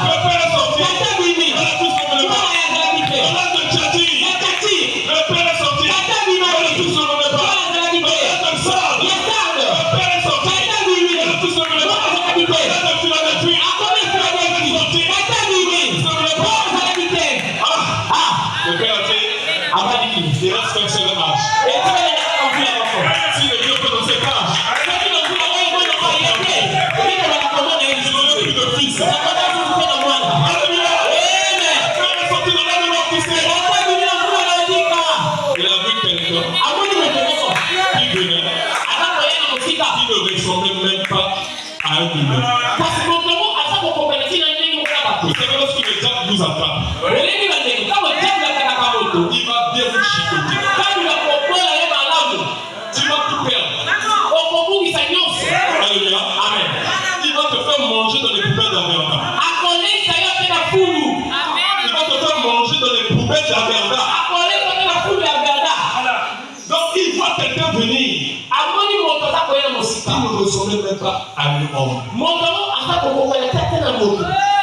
A: le Père est sorti. Mais le Fils ne voulait pas. Dans l'âge de Tchati, le Père est sorti. Mais le Fils ne voulait pas. Dans l'âge de Sard, le Père est sorti. Mais le Fils ne voulait pas. Dans l'âge de Philadelphie, le Père est sorti. Le Fils ne voulait pas. Le Père a dit, il reste qu'un seul âge. Si le Dieu peut dans cet âge, il n'a plus de fils. Alléluia. Quand il est sorti de là de l'officier, il a vu quelqu'un qui venait, qui ne ressemblait même pas à un humain. Vous savez, lorsque le diable nous attrape, il va bien vous chicoter. Tu vas tout perdre. Alléluia. Amen. Il va te faire manger dans les poubelles d'Averda. Il va te faire manger dans les poubelles d'Averda. Donc il voit quelqu'un venir. Il ne ressemblait même pas à un homme.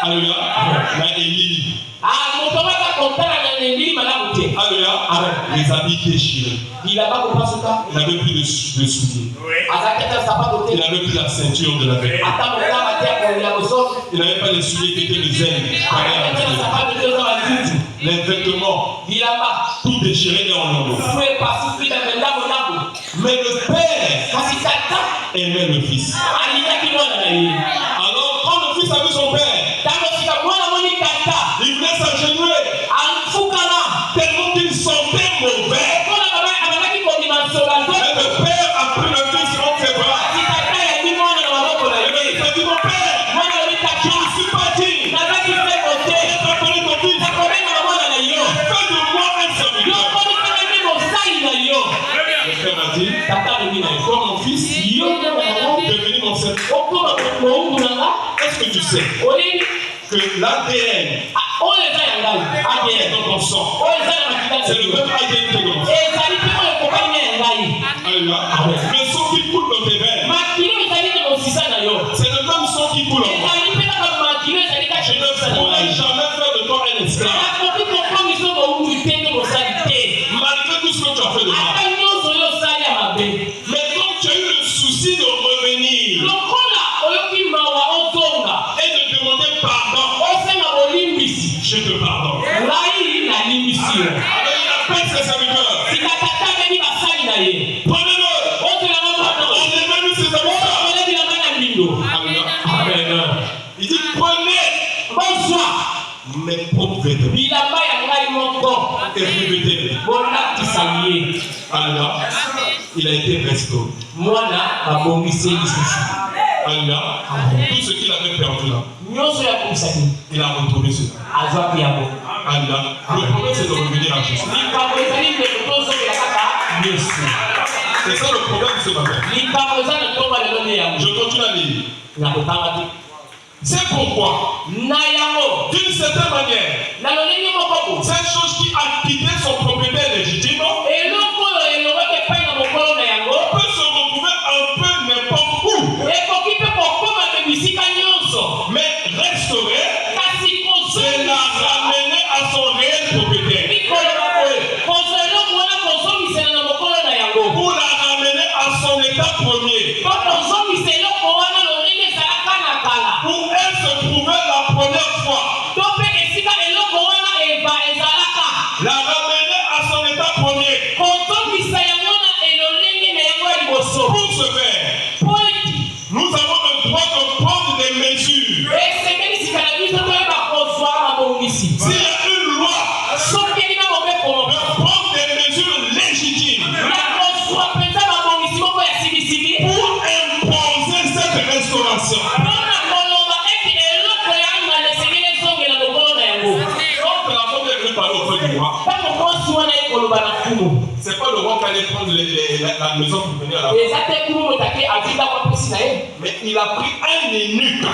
A: Alléluia. La Élie. Alléluia. Les habits déchirés. Il n'avait plus de souliers. Il n'avait plus la ceinture de la vérité. Il n'avait pas les souliers qui étaient les ailes. Les vêtements. Tout déchiré et en lambeaux. Mais le Père aimait le Fils. Alors quand le Fils a vu son Père, il voulait s'agenouiller. Tellement qu'il sentait mauvais. Mais le Père a pris le Fils entre ses bras. Et il a dit, mon Père, je ne suis pas digne d'être appelé ton Fils. Fais de moi un serviteur. Le Père a dit, toi mon Fils, devenu mon serviteur. Est-ce que tu sais que l'ADN dans ton sang, c'est le même ADN que dans ton sang. Le sang qui coule dans tes veines, c'est le même sang qui coule en toi. Je ne pourrai jamais faire de toi un esclave. Malgré tout ce que tu as fait de moi. Mais comme tu as eu le souci de revenir et de demander pardon, je te pardonne. Alors il appelle ses serviteurs. Prenez-le. On est même ses serviteurs. Amen. Il dit prenez mes propres vêtements et revêtez-les. Alors il a été restauré. Alléluia. Tout ce qu'il avait perdu là, il a retrouvé cela. Alléluia. Le problème c'est de revenir à Jésus. C'est ça le problème de ce matin. Je continue à lire. C'est pourquoi, d'une certaine manière, cette chose qui a quitté son propriétaire légitime peut se retrouver un peu n'importe où, mais restaurer, c'est la ramener à son réel propriétaire. Pour la ramener à son état premier. Où elle se trouvait la première fois. La ramener à son état premier. Pour ce faire, nous avons le droit de prendre des mesures. S'il y a une loi de prendre des mesures légitimes pour imposer cette restauration. parler auprès du roi, c'est pas le roi qui allait prendre la maison pour venir à la mais il a pris un eunuque.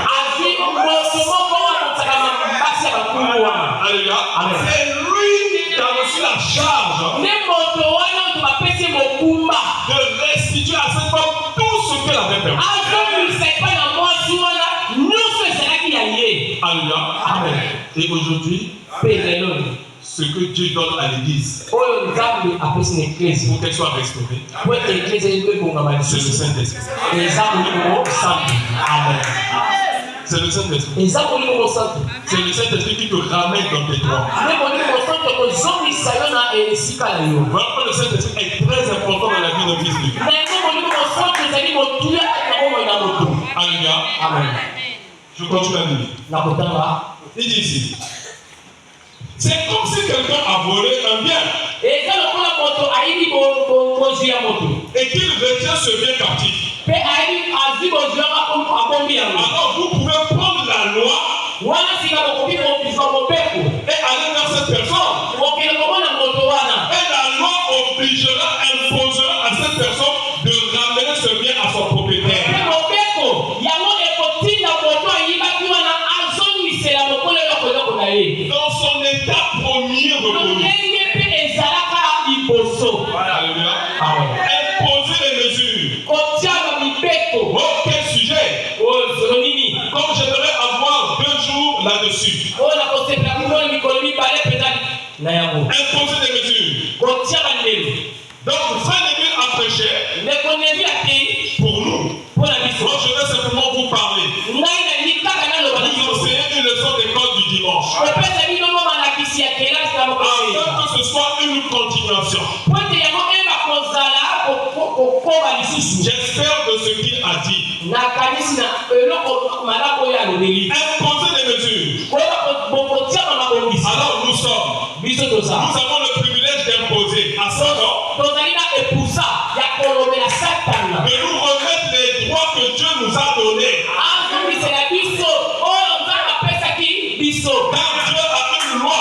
A: Alléluia. C'est lui qui a reçu la charge de restituer à cette femme tout ce qu'elle avait perdu. Alléluia. Amen. Et aujourd'hui, ce que Dieu donne à l'église pour qu'elle soit restaurée, c'est le Saint-Esprit. Amen. C'est le Saint-Esprit. C'est le Saint-Esprit qui te ramène dans tes droits. Vraiment, le Saint-Esprit est très important dans la vie d'un fils de Dieu. Alléluia. Amen. Je continue à lire. Il dit ici. C'est comme si quelqu'un a volé un bien et qu'il retient ce bien captif. Alors vous pouvez prendre la loi et aller vers cette personne. Et la loi obligera, imposera à cette personne de ramener ce bien à son propriétaire. Dans son état premier reconnu. Alléluia. Imposer les mesures. Oh, quel sujet. Comme j'aimerais avoir 2 jours là-dessus. Imposer les mesures. Donc, frère Neville a prêché pour nous. Moi, je vais simplement vous parler. Vous enseignez une leçon d'école du dimanche. Afin que ce soit une continuation. J'espère de ce qu'il a dit. Imposer des mesures. Alors nous avons le privilège d'imposer à ça, de nous remettre les droits que Dieu nous a donnés. Car Dieu a une loi.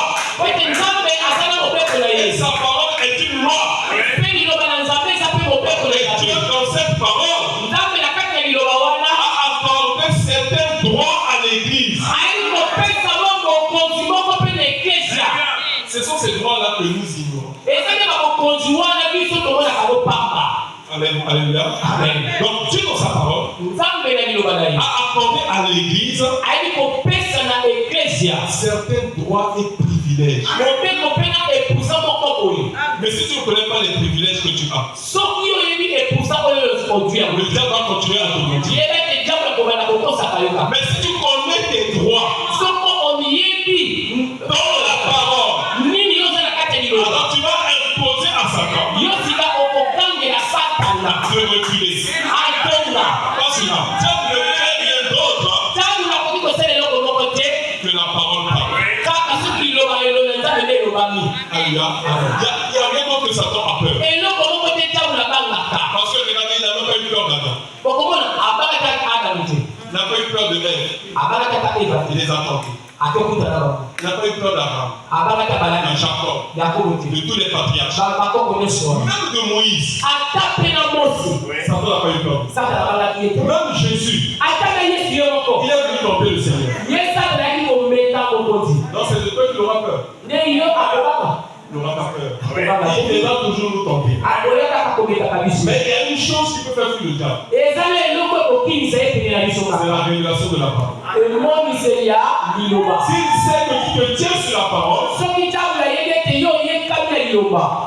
A: Et sa parole est une loi. Et Dieu dans cette parole a accordé certains droits à l'église. Ce sont ces droits-là que nous ignorons. Alléluia. Donc Dieu dans sa parole a accordé à l'église certains droits et privilèges. Mais si tu ne connais pas les privilèges que tu as, le diable va continuer à te mentir. Mais si tu connais tes droits dans la parole, alors tu vas imposer à Satan de reculer. Parce que Dieu ne fait rien d'autre que la parole parle. Alléluia. Il n'y a rien d'autre que Satan a peur. Parce que regardez, il n'a même pas eu peur d'Adam. Il n'a pas eu peur de Ève. Il les a tentés. Il n'a pas eu peur d'Abraham, de Jacob, de tous les patriarches, même de Moïse. Satan n'a pas eu peur. Même Jésus, il a voulu tromper le Seigneur. Non, c'est de toi qui aura peur. Il n'aura pas peur. Il va toujours nous tenter. Mais il y a une chose qui peut faire fuir le diable. C'est la révélation de la parole. S'il sait que tu te tiens sur la parole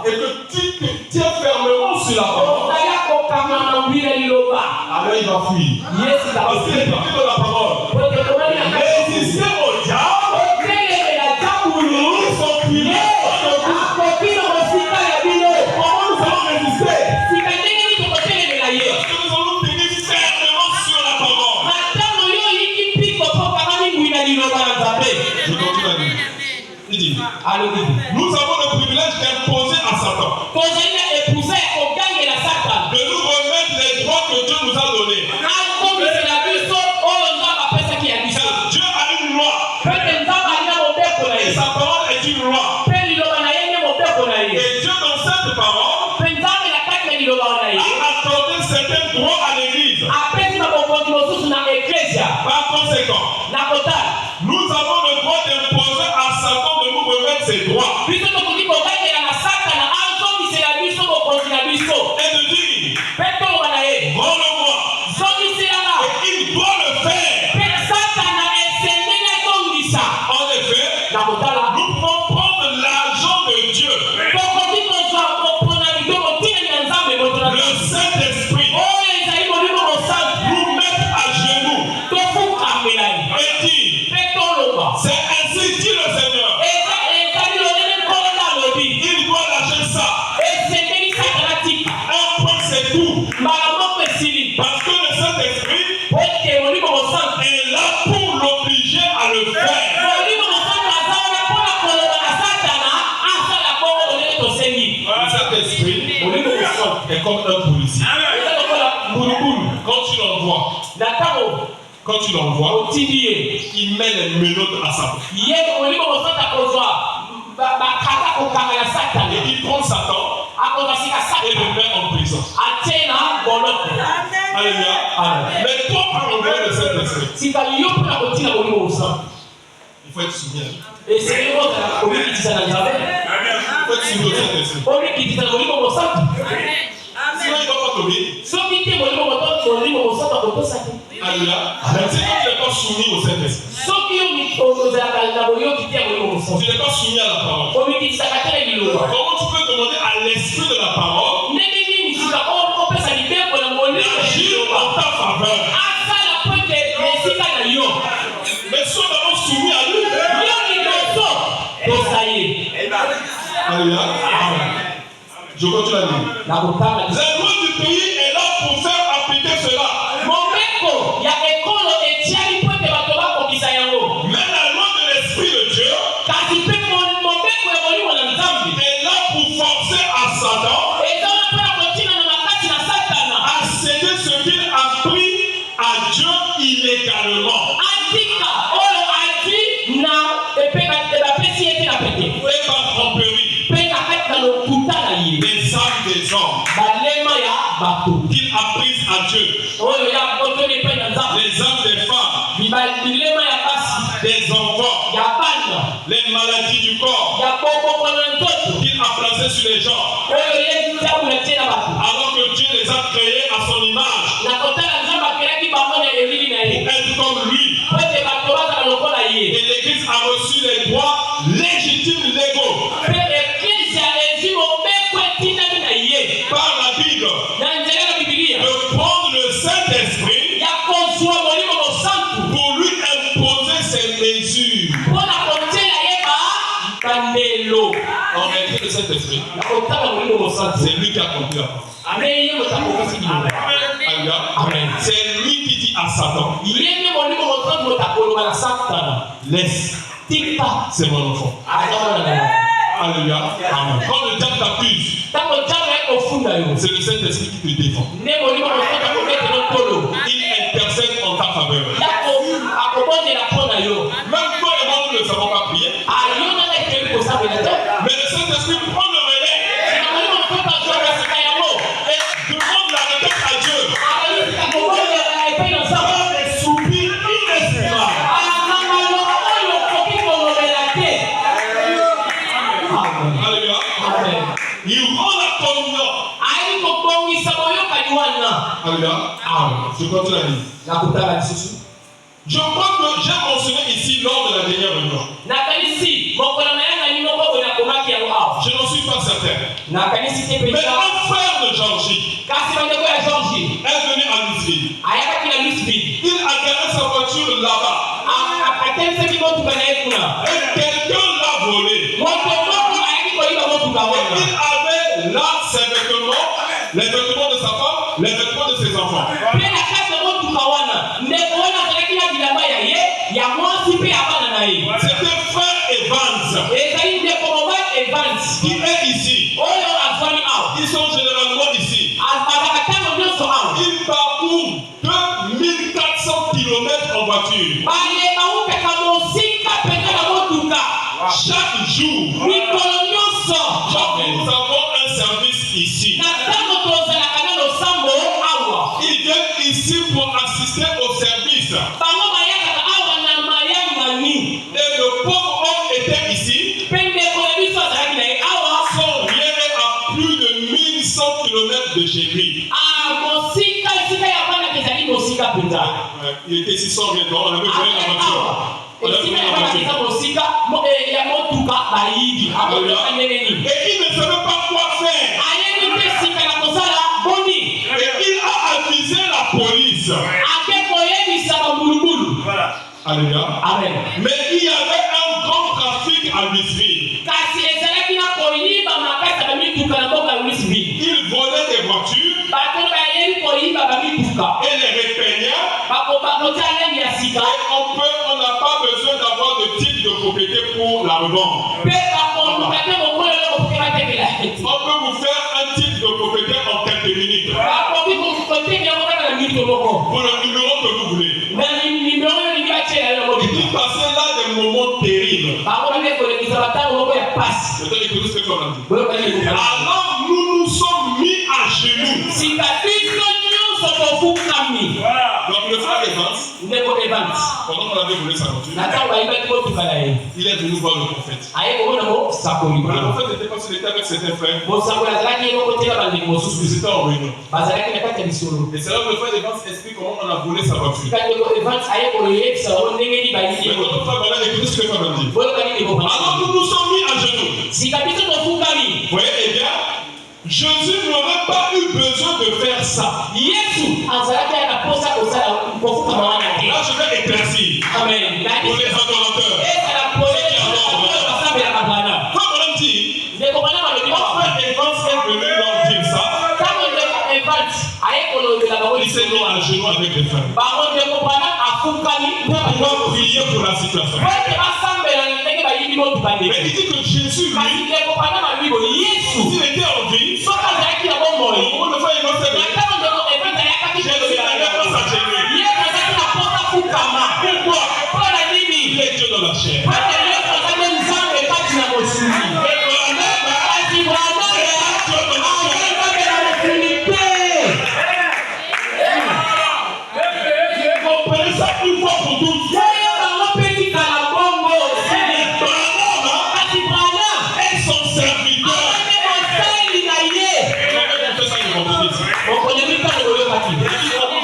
A: et que tu te tiens fermement sur la parole, alors il va fuir. Parce qu'il est écrit dans la parole. Résistez au diable, ils sont punis. Comment nous allons résister? Parce que nous allons tenir fermement sur la parole. Je continue à dire. Il dit, nous avons le privilège d'imposer à Satan de nous remettre les droits que Dieu nous a donnés. Car Dieu a une loi. Et sa parole est une loi. certains droits à l'église.
B: Par
A: conséquent, nous avons le droit d'imposer à Satan de nous remettre ses droits. Et de dire, rends-le-moi. Et il doit le faire. En effet, nous pouvons prendre l'argent de Dieu, le Saint-Esprit, nous mettre à genoux et dire, c'est ainsi dit le Seigneur. Il doit lâcher ça. Un point, c'est tout. Parce que le Saint-Esprit est là pour l'obliger à le faire. Le Saint-Esprit est comme un policier. Quand tu l'envoies, il met les menottes à sa peau. Et il prend Satan et le met en prison. Alléluia. Mais toi, par envoyer le Saint-Esprit, il faut être soumis à lui. Il faut être soumis au Saint-Esprit. Sinon, il ne va pas t'obéir. Alléluia. C'est quand tu n'es pas soumis au Saint-Esprit. Tu n'es pas soumis à la parole. Comment tu peux demander à l'esprit de la parole d'agir en ta faveur? Mais sois d'abord soumis à lui. Alléluia. Je continue à dire. La loi du pays est là pour faire appliquer cela. Mais la loi de l'Esprit de Dieu est là pour forcer à Satan à céder ce qu'il a pris à Dieu illégalement. Et par tromperie. Les âmes des hommes qu'il a prises à Dieu. Les âmes des femmes. Des enfants. Les maladies du corps qu'il a placées sur les gens. Alors que Dieu les a créés à son image. Pour être comme lui. Et l'Église a reçu les droits légitimes légaux. Par la Bible. De prendre le Saint-Esprit pour lui imposer ses mesures. En réalité, le Saint-Esprit, c'est lui qui a accompli la parole. Amen. C'est lui qui dit à Satan, laisse, c'est mon enfant. Alléluia. Amen. Quand le diable t'accuse, c'est le Saint-Esprit qui te défend. Il intercède en ta faveur. Même toi et moi, nous ne savons pas prier. Mais le Saint-Esprit prend le relais et demande la requête à Dieu. Des soupirs inexprimables. Alléluia. Il rend la communion. Alléluia. Je continue à dire. Je crois que j'ai mentionné ici lors de la dernière réunion. Je n'en suis pas certain. Mais un frère de Georgie est venu à Louisville. Il a garé sa voiture là-bas. Et quelqu'un l'a volé. Et il avait là ses vêtements, les vêtements de sa femme, les vêtements de ses enfants. C'était frère Evans qui est ici. Ils sont généralement ici. Ils parcourent 2400 km en voiture. Chaque jour, nous avons un service ici. ici sont liés à plus de 1100 km de chez lui. Il était ici sans rien, on avait volé la voiture. Et il ne savait pas quoi faire. Et il a avisé la police. Alléluia. Amen. Mais il y avait un grand trafic à Louisville. Il volait des voitures et les repeignait. On n'a pas besoin d'avoir de titre de propriété pour la revendre. On peut vous faire un titre de propriété en quelques minutes. Pour le numéro que vous voulez. Il passait là des moments terribles. Alors nous nous sommes mis à genoux. Donc le frère Evans, pendant qu'on avait volé sa voiture, il est venu voir le prophète. Le prophète n'était pas s'il était avec certains frères. Ils étaient en réunion. Et c'est là que le frère Evans explique comment on a volé sa voiture. Maintenant, le frère Bala, écoutez ce que le frère Bala dit. Alors nous nous sommes mis à genoux. Vous voyez, eh bien, Jésus n'aurait pas eu besoin de faire ça. Là, je vais éclaircir. Amen. Pour les adorateurs. Quand on dit, frère Evans est venu leur dire ça. Il s'est mis à genoux avec les femmes. Pour prier pour la situation. Mais il dit que Jésus, lui, s'il était en vie, on le fait Evans Jésus n'avait pas sa génie. Pourquoi? Il est Dieu dans la chair. Comprenez ça une fois pour toutes. Et son serviteur.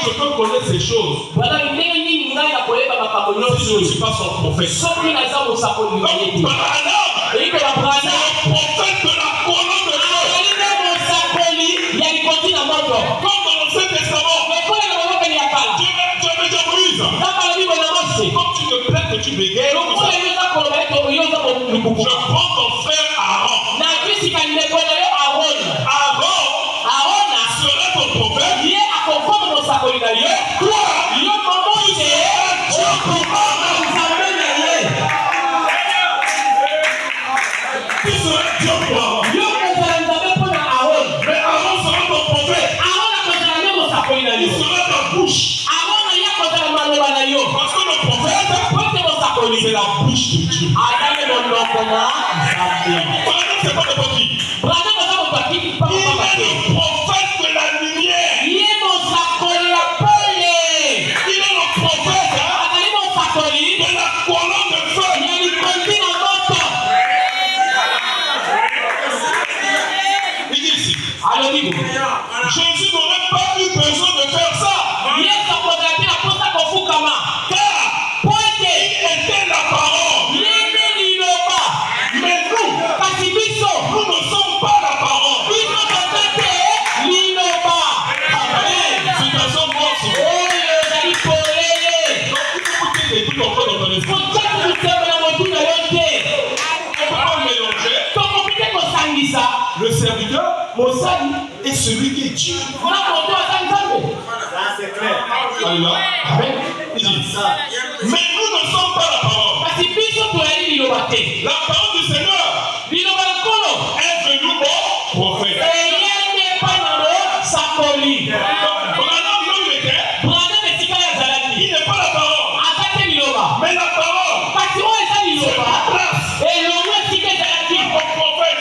A: Je peux connaître ces choses. Si je ne suis pas son prophète. Donc, c'est le prophète de la couronne de Dieu. Comme dans l'Ancien Testament. Dieu avait déjà Moïse. Comme tu te plains que tu bégayes, je prends ton frère Aaron. Aaron serait ton prophète. Toi, tu serais Dieu pour Aaron. Mais Aaron sera ton prophète. Il sera ta bouche. Parce que le prophète, c'est la bouche de Dieu. C'est pas n'importe qui. Il est le prophète de la lumière. Il est le prophète de la colonne de feu. Il dit ici, Jésus n'aurait pas eu besoin de faire ça. Car il était la parole. Mais nous ne sommes pas la parole. Situation morte. Donc il faut écouter tout encore dans ton esprit. On ne peut pas mélanger le serviteur et celui qui est Dieu.
B: C'est clair.
A: Alléluia. Il dit ça. Mais nous ne sommes pas la parole. La parole du Seigneur est venue au prophète. Il n'est pas la parole. Mais la parole. C'est la place. Au prophète.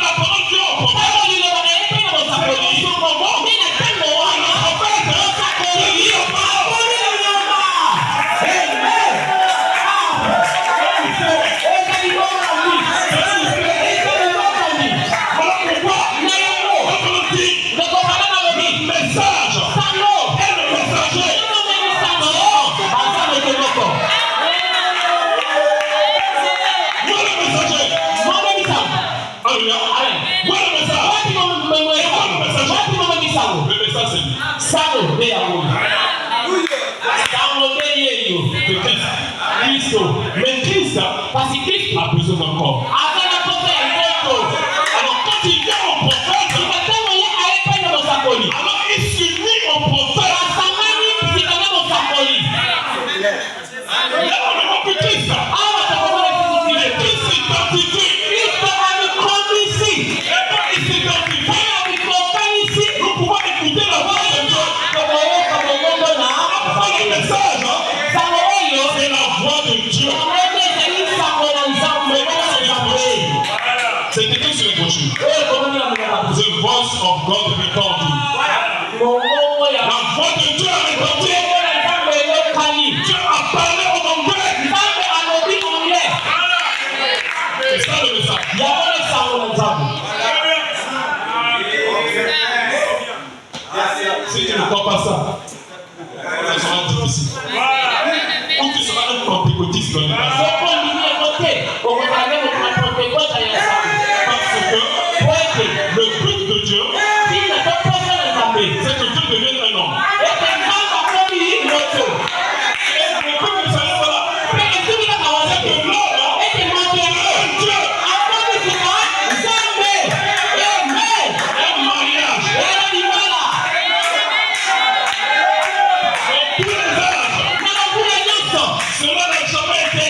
A: La parole vient au prophète. Alléluia. Voilà le message. Le message c'est lui. Mais Christ a besoin d'un corps. Alors quand il vient au prophète, alors il s'unit au prophète. Là on ne voit plus Christ. Il est Christ identifié. Il s'identifie. Nous pouvons écouter la voix de Dieu. Le message, c'est la voix de Dieu. C'est écrit sur les brochures. The voice of God recording. La voix de Dieu a répondu. Dieu a parlé au Anglais. C'est ça le message. Si tu ne crois pas ça, ça sera difficile. Ou tu seras un pentecôtiste dans le passé. Parce que le but de Dieu, c'est que Dieu devienne un homme. Et le but de ça, voilà. C'est que l'homme devienne Dieu. Un mariage. Tous les âges. Cela n'a jamais été.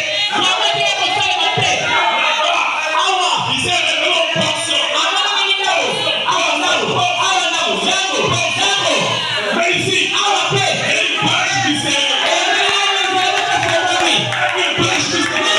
A: Il s'est révélé aux portions. Mais ici, il y a une page du Seigneur. Une page du Seigneur.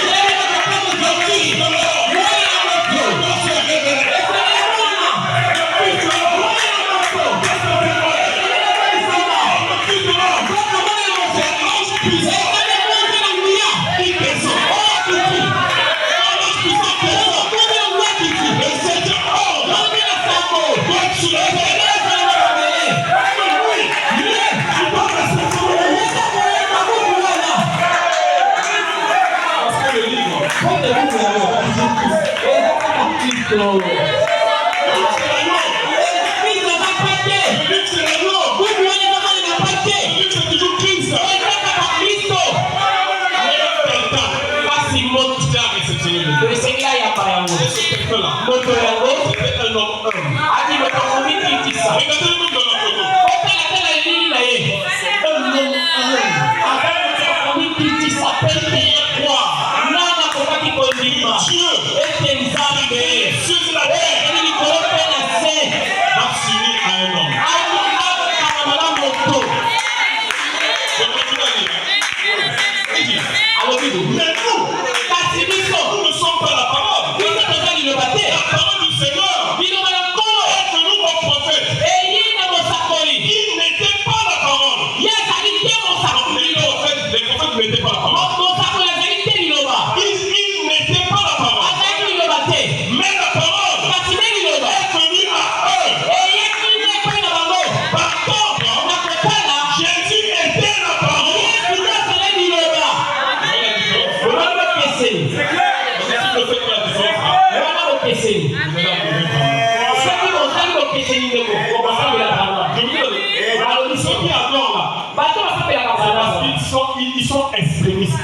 A: Ils sont extrémistes.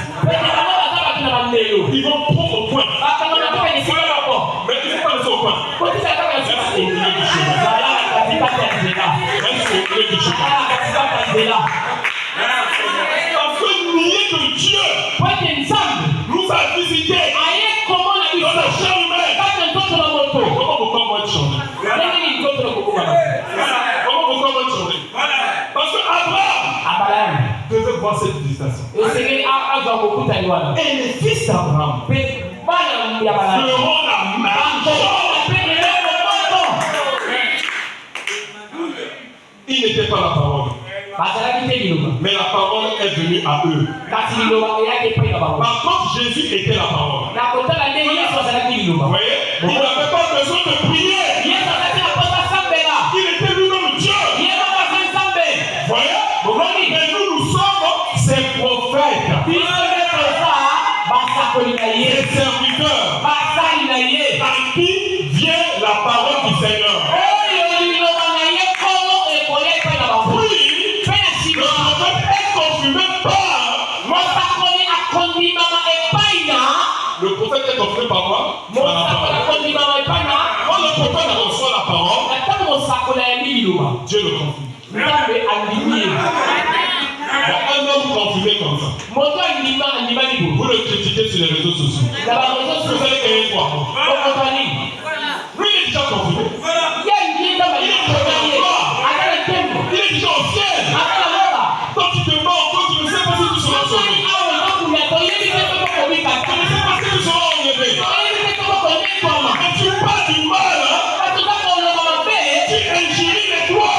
A: Ils vont prendre au point. Mais il ne faut pas laisser au point. Parce que nier que Dieu nous a visités dans la chair humaine. Comment pourquoi moi être changé? Comment pourquoi moi être changé? Parce que Abraham devait voir cette visitation. Et les fils d'Abraham feront la même chose. Ils n'étaient pas la parole. Mais la parole est venue à eux. Par contre, Jésus était la parole. Vous voyez? Il n'avait pas besoin de prier. Il était lui-même Dieu. Vous voyez? Mais nous sommes ses prophètes. Ses serviteurs. À qui vient Dieu le confirme. Il y a un homme confirmé comme ça. Vous le critiquez sur les réseaux sociaux. Vous allez gagner quoi? Lui, il est déjà confirmé. Il est déjà au ciel. Quand tu te mens, quand tu ne sais pas si tu seras sauvé. Tu ne sais pas si tu seras enlevé. Et tu parles du mal. Tu injuries les toi.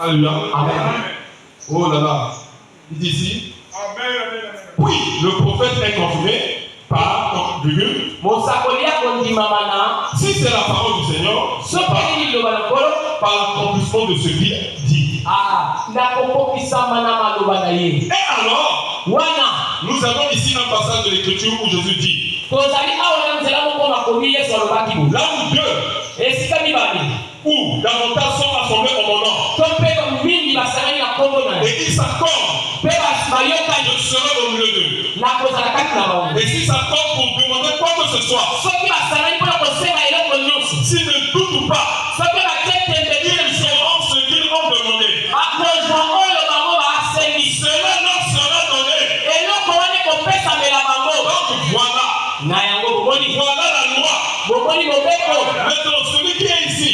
A: Alléluia. Amen. Oh là là. Il dit ici. Oui, le prophète est confirmé par si c'est la parole du Seigneur, par l'accomplissement de ce qu'il dit. Et alors, nous avons ici un passage de l'Écriture où Jésus dit, là où deux ou davantage sont assemblés en mon nom, et ils s'accordent, je serai au milieu d'eux. Et s'ils s'accordent pour demander quoi que ce soit, s'ils ne doutent pas, ils sauront ce qu'ils ont demandé. Cela leur sera donné. Donc voilà la loi. Maintenant, celui qui est ici,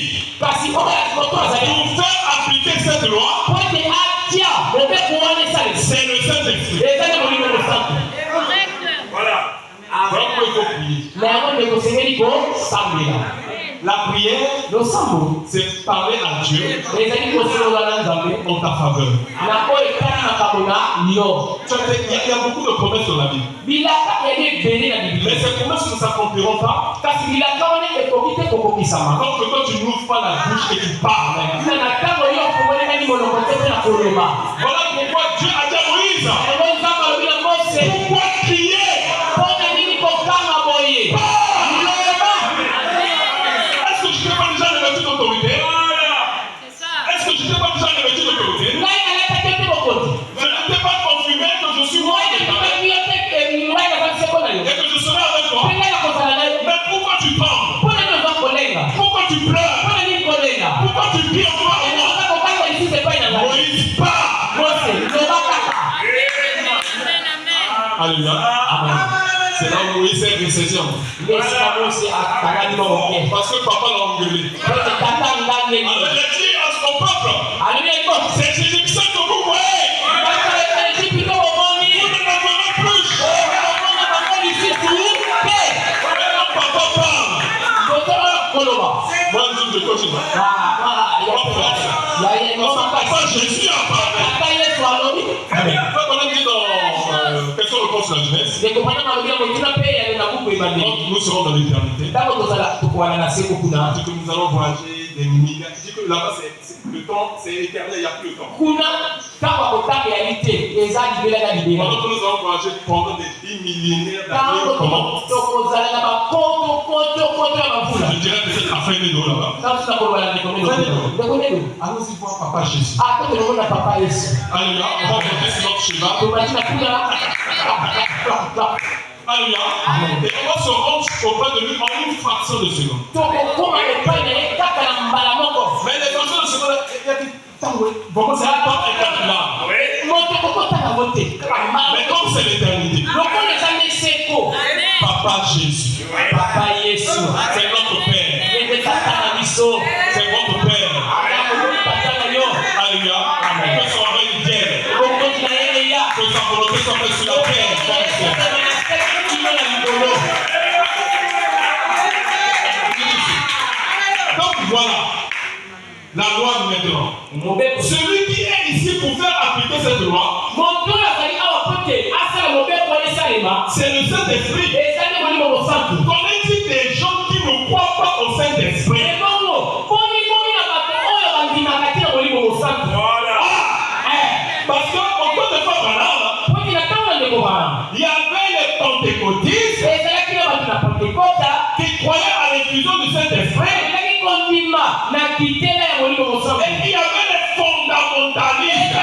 A: pour faire appliquer cette loi, c'est le Saint-Esprit. Voilà. Donc il faut prier. La prière, c'est parler à Dieu en ta faveur. Il y a beaucoup de promesses dans la Bible. Mais ces promesses ne s'accompliront pas. Donc quand tu n'ouvres pas la bouche et tu parles. Voilà pourquoi Dieu a dit à Moïse, pourquoi crier? Est-ce que je n'ai pas déjà revêtu d'autorité? Est-ce que je n'ai pas déjà revêtu d'autorité? Je ne t'ai pas confirmé que je suis moi et que je serai avec toi. Mais pourquoi tu trembles? Pourquoi tu pleures? Pourquoi tu cries en toi et moi? Moïse part. Alléluia. Amen. C'est là où Moïse est récession. Parce que papa l'a engueulé. Alors il a dit à son peuple, c'est l'Égyptien que vous voyez. Vous ne l'avez plus. Maintenant papa parle. Moi je continue. Papa Jésus a parlé. On a dit dans quelles sont les réponses de la jeunesse. Nous serons dans l'éternité. Que nous allons voyager des milliards. Je dis que là-bas, le temps, c'est éternel, il n'y a plus de temps. Pendant que nous allons voyager pendant des 10 millénaires d'années, comment? Je dirais peut-être à fin de l'eau là-bas. Allons-y voir Papa Jésus. Alléluia, on va monter sur notre cheval. Alléluia. Et on va se rendre auprès de lui en une fraction de seconde. Mais les fractions de seconde, il y a des temps où c'est un temps éternel. Mais comme c'est l'éternité, Papa Jésus, c'est notre Père. C'est votre Père. Alléluia. Que son règne vienne. Que sa volonté soit faite sur la terre. Donc voilà la loi maintenant. Celui qui est ici pour faire appliquer cette loi, c'est le Saint-Esprit. Connais-tu des gens qui ne croient pas au Saint-Esprit? Parce qu'encore de fois, il y avait les pentecôtistes qui croyaient à l'infusion du Saint-Esprit. Et il y avait les fondamentalistes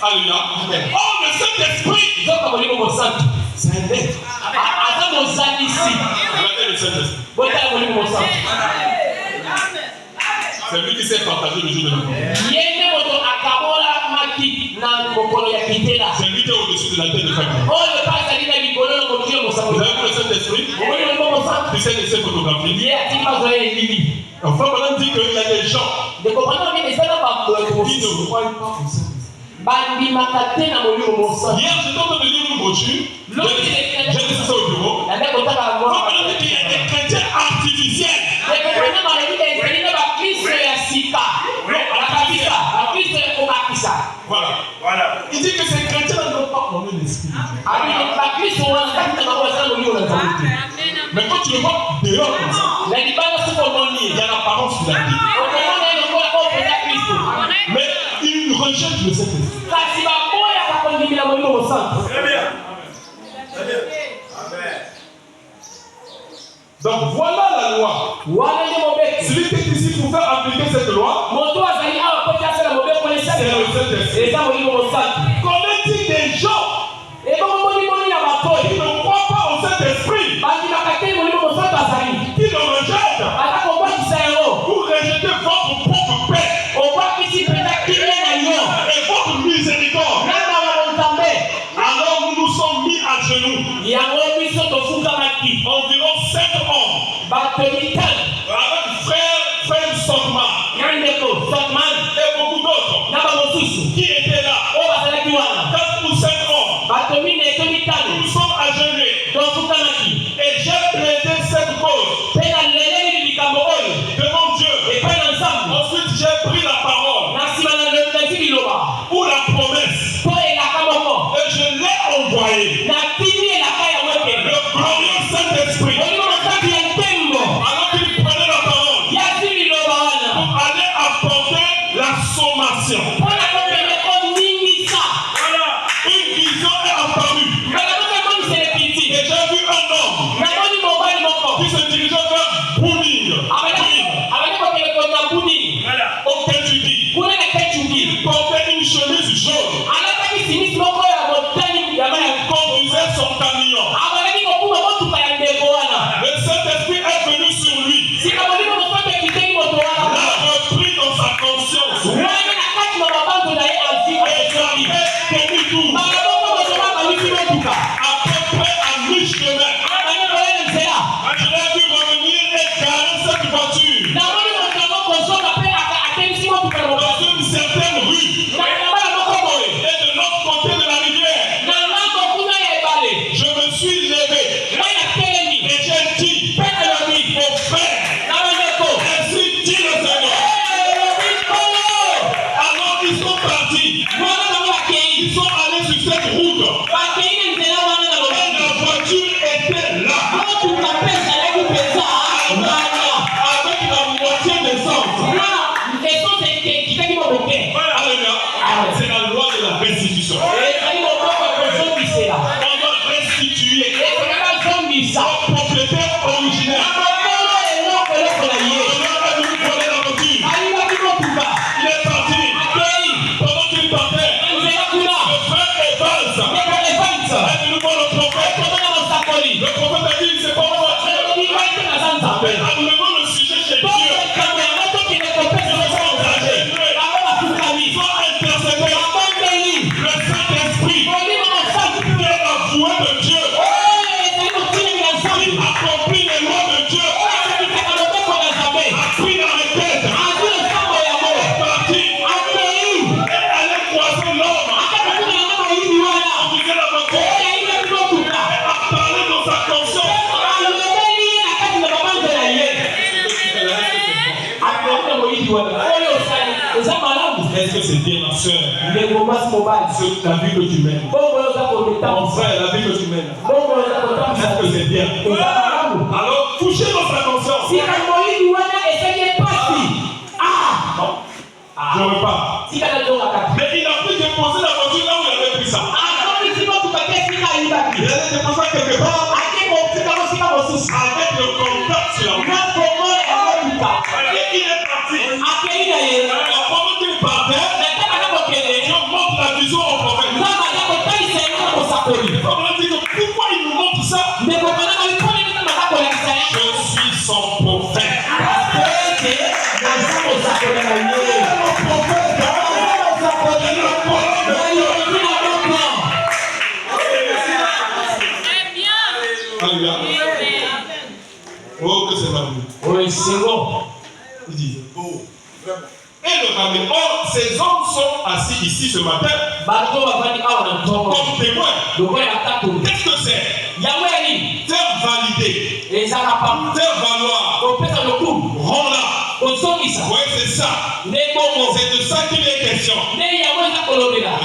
A: Alléluia. Oh, le Saint-Esprit, c'est un être. Regardez le Saint-Esprit. C'est lui qui s'est partagé le jour de la mort. C'est lui qui est au-dessus de la tête de famille. Vous avez vu le Saint-Esprit? Tu sais laisser photographier. Enfin, maintenant, dit qu'il y a des gens qui ne croient pas au Saint-Esprit. Hier, j'étais en train de lire une brochure. J'ai laissé ça au bureau. On dit qu'il y a des chrétiens artificiels. Voilà. Il dit que ces chrétiens n'ont pas connu l'esprit de Dieu. Mais quand tu le vois dehors comme ça, il y a l'apparence de la vie. Mais il rejette le Saint-Esprit. Très bien. Donc voilà la loi. Celui qui est ici pour faire appliquer cette loi, c'est le Saint-Esprit. Connaît-il des gens qui ne croient pas au Saint-Esprit, qui le rejettent? Vous rejetez votre propre paix et votre miséricorde. Alors nous nous sommes mis à genoux. Environ 7 hommes avec frère Sotman et beaucoup d'autres qui étaient là. 4 ou 5 hommes. Nous sommes agenouillés. Et j'ai plaidé cette cause devant Dieu. Ensuite j'ai pris la parole ou la promesse et je l'ai envoyé. Le glorieux Saint-Esprit, alors qu'il prenait la parole pour aller apporter la sommation. Voilà, une vision est apparue. Et j'ai vu un homme qui se dirigeait vers Bouning. Au Kentucky. Il portait une chemise jaune. Il conduisait son camion. Le Saint-Esprit est venu sur lui. L'a repris dans sa conscience. Et il avait connu tout. À peu près à mi-chemin, je l'ai vu revenir et garer cette voiture dans une certaine rue. Et de l'autre côté de la rivière, je me suis levé et j'ai dit au frère, ainsi dit le Seigneur. Alors ils sont partis. Ils sont allés sur cette route. Et la voiture était là. Avec la moitié d'essence. Alléluia. C'est la loi de la restitution. On doit restituer son propriétaire originel. Il est parti. Pendant qu'il partait, le frère Evans est venu voir le prophète. Le prophète a dit, c'est pas moi. Amenez-moi le sujet chez Dieu. Il faut intercéder. Le Saint-Esprit est la voix de Dieu. Il accomplit les lois de Dieu. A pris la requête. Est parti. Et allait croiser l'homme. Conduisait la voiture. Et a parlé dans sa conscience. Est-ce que c'est bien, ma soeur? La vie que tu mènes. Mon frère, la vie que tu mènes. Est-ce que c'est bien? Alors, touchez dans sa conscience. Non. Je ne veux pas. Mais il a pu déposer la voiture là où il avait pris ça. Il allait déposer quelque part. Avec le contact sur la route. Et il est parti. Pendant qu'il partait, ce matin comme témoin. Qu'est-ce que c'est? Faire valider, faire valoir, rendre. Oui, c'est ça. C'est de ça qu'il est question.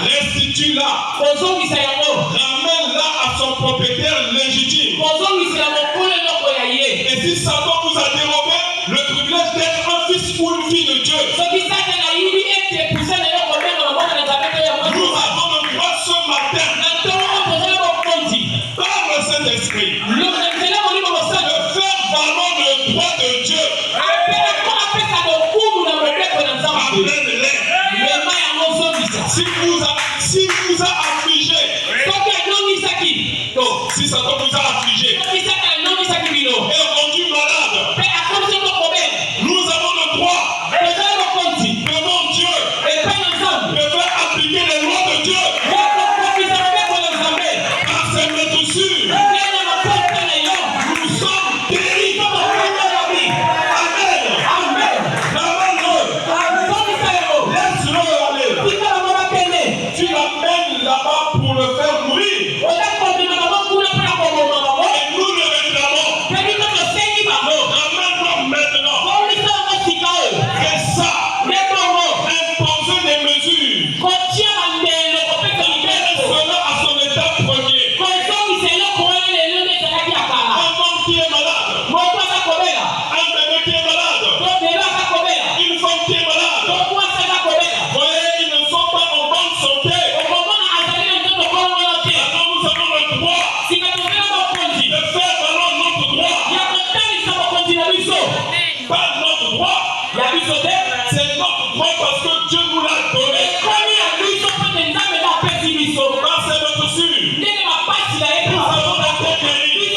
A: Restitue-la. Ramène-la à son propriétaire légitime. Et si Satan vous a dérobé le privilège d'être un fils ou une fille de Dieu, nous avons le droit ce matin, par le Saint-Esprit, de faire valoir le droit de Dieu. Si vous a affligé, si Satan vous a affligé et rendu malade, nous avons le droit devant Dieu de faire appliquer les lois de Dieu. Par ces blessures, nous sommes guéris. Amen. Laisse-le aller. Tu l'amènes là-bas pour le faire mourir. Et nous le réclamons. Ramène-le maintenant. Et ça, imposer des mesures. Cela à son état premier. Un homme qui est malade. Un bébé qui est malade. Une femme qui est malade. Voyez, ils ne sont pas en bonne santé. Alors nous avons le droit de faire valoir notre droit. Pas notre droit. C'est notre droit parce que Dieu nous l'a donné. Par ses blessures, nous avons été guéris.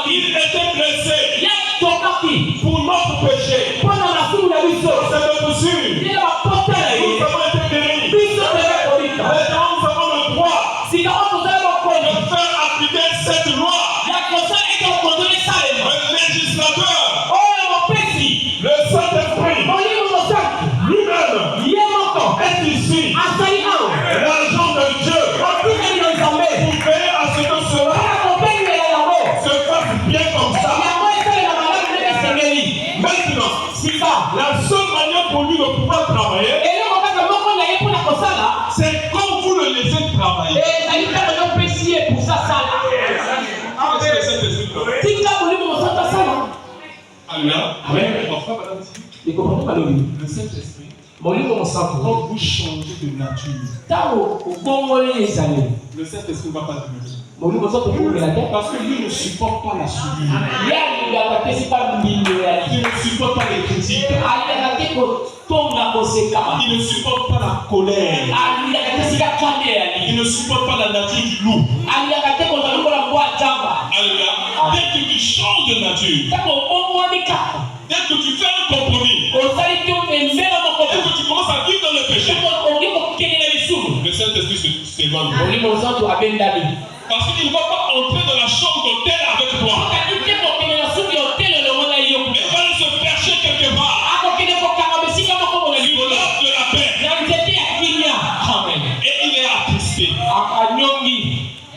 A: Il était blessé pour notre péché. Par ses blessures, nous avons été guéris. Maintenant, nous avons le droit de faire appliquer cette loi. Le législateur, le Saint-Esprit, lui-même est ici. L'agent de Dieu pour veiller à ce que cela se fasse bien comme ça. Maintenant, la seule manière pour lui de pouvoir travailler, c'est quand vous le laissez travailler. Alléluia. Amen. Le Saint-Esprit, quand vous changez de nature, le Saint-Esprit ne va pas demeurer. Parce que lui ne supporte pas la souillure. Il ne supporte pas les critiques. Il ne supporte pas la colère. Il ne supporte pas la nature du loup. Alléluia. Dès que tu changes de nature, dès que tu fais un compromis, dès que tu commences à vivre dans le péché, le Saint-Esprit s'éloigne. Parce qu'il ne va pas entrer dans la chambre d'hôtel avec toi. Il va aller se percher quelque part. Il relâche de la paix. Et il est attristé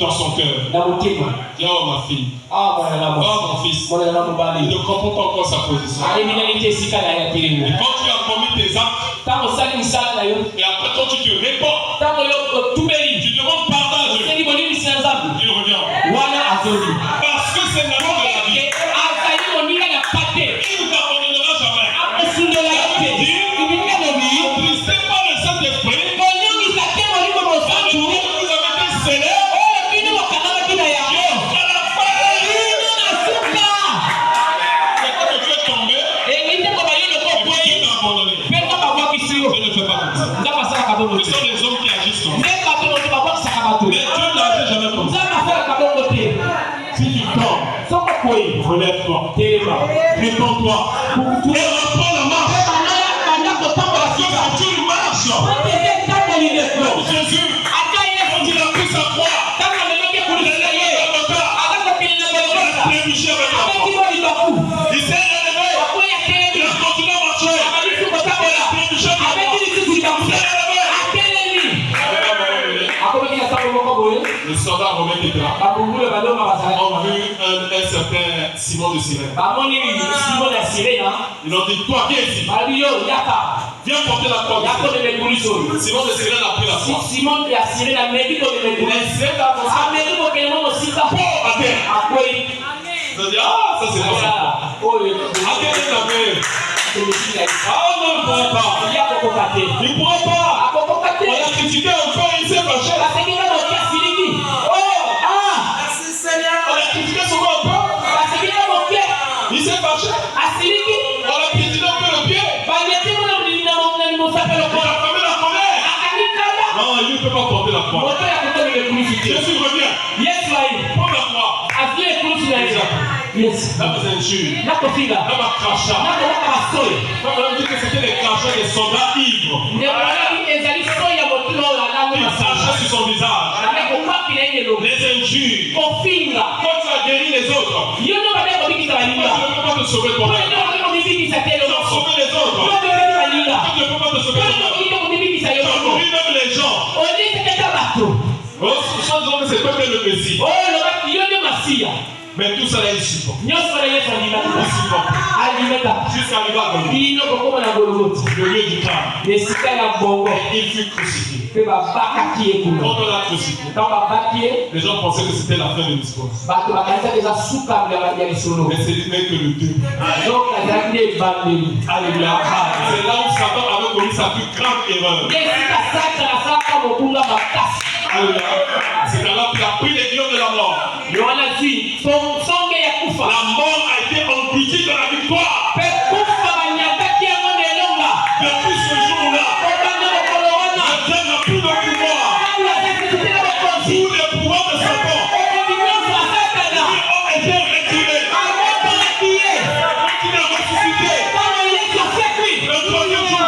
A: dans son cœur. Dis, oh ma fille, oh mon fils, il ne comprend pas encore sa position. Et quand tu as commis tes actes, et après quand tu te répands, tu demandes pardon à Dieu, il revient. Parce que c'est la loi de la vie. Il ne t'abandonnera jamais. N'attristez pas le Saint-Esprit. Vous avez été scellés. Ce sont les hommes qui agissent comme ça. Mais Dieu n'agit jamais comme ça. Si tu tombes, relève-toi, réponds-toi et reprends la marche. Parce que quand tu marches, Jésus, quand il a pris sa croix, il s'est élevé, il a continué à marcher, il a trébuché avec moi. Le soldat romain qui était là. On a vu un certain Simon de Cyrène. Ils ont dit, toi, viens ici. Viens porter la croix. Simon de Cyrène a pris la croix. Il a essayé d'avancer. À terre. Ils ont dit, ah, ça c'est pas ça. À terre, c'est la paix. Ah non, il ne pourra pas. Il ne pourra pas. On l'a critiqué un peu, il s'est fâché. On l'a critiqué souvent un peu. Il s'est fâché. On l'a critiqué un peu le pied. Il a fermé la colère. Non, il ne peut pas porter la croix. Jésus revient. Prends la croix. Yes. Là, vous êtes injure. Là, vous crachat. Quand on dit que c'était les crachats des soldats ivres. Il crachait sur son visage. Les injures. Quand tu as guéri les autres, tu ne peux pas te sauver toi-même. Tu as sauvé les autres. Tu ne peux pas te sauver toi-même. Tu as nourri même les gens. Oh, je pense que c'est pas le Messie. Mais tout ça là, il supporte. Il supporte. Jusqu'à arriver à Golgotha. Le lieu du crâne. Il fut crucifié. Quand on l'a crucifié, les gens pensaient que c'était la fin de l'histoire. Mais c'est que le début. Alléluia. C'est là où Satan avait commis sa plus grave erreur. Alléluia. C'est là où il a pris les lions de la mort. La mort a été engloutie dans la victoire. Depuis ce jour-là, le diable n'a plus de pouvoir. Tous les pouvoirs de Satan ont été retirés. Il a ressuscité. Le troisième jour,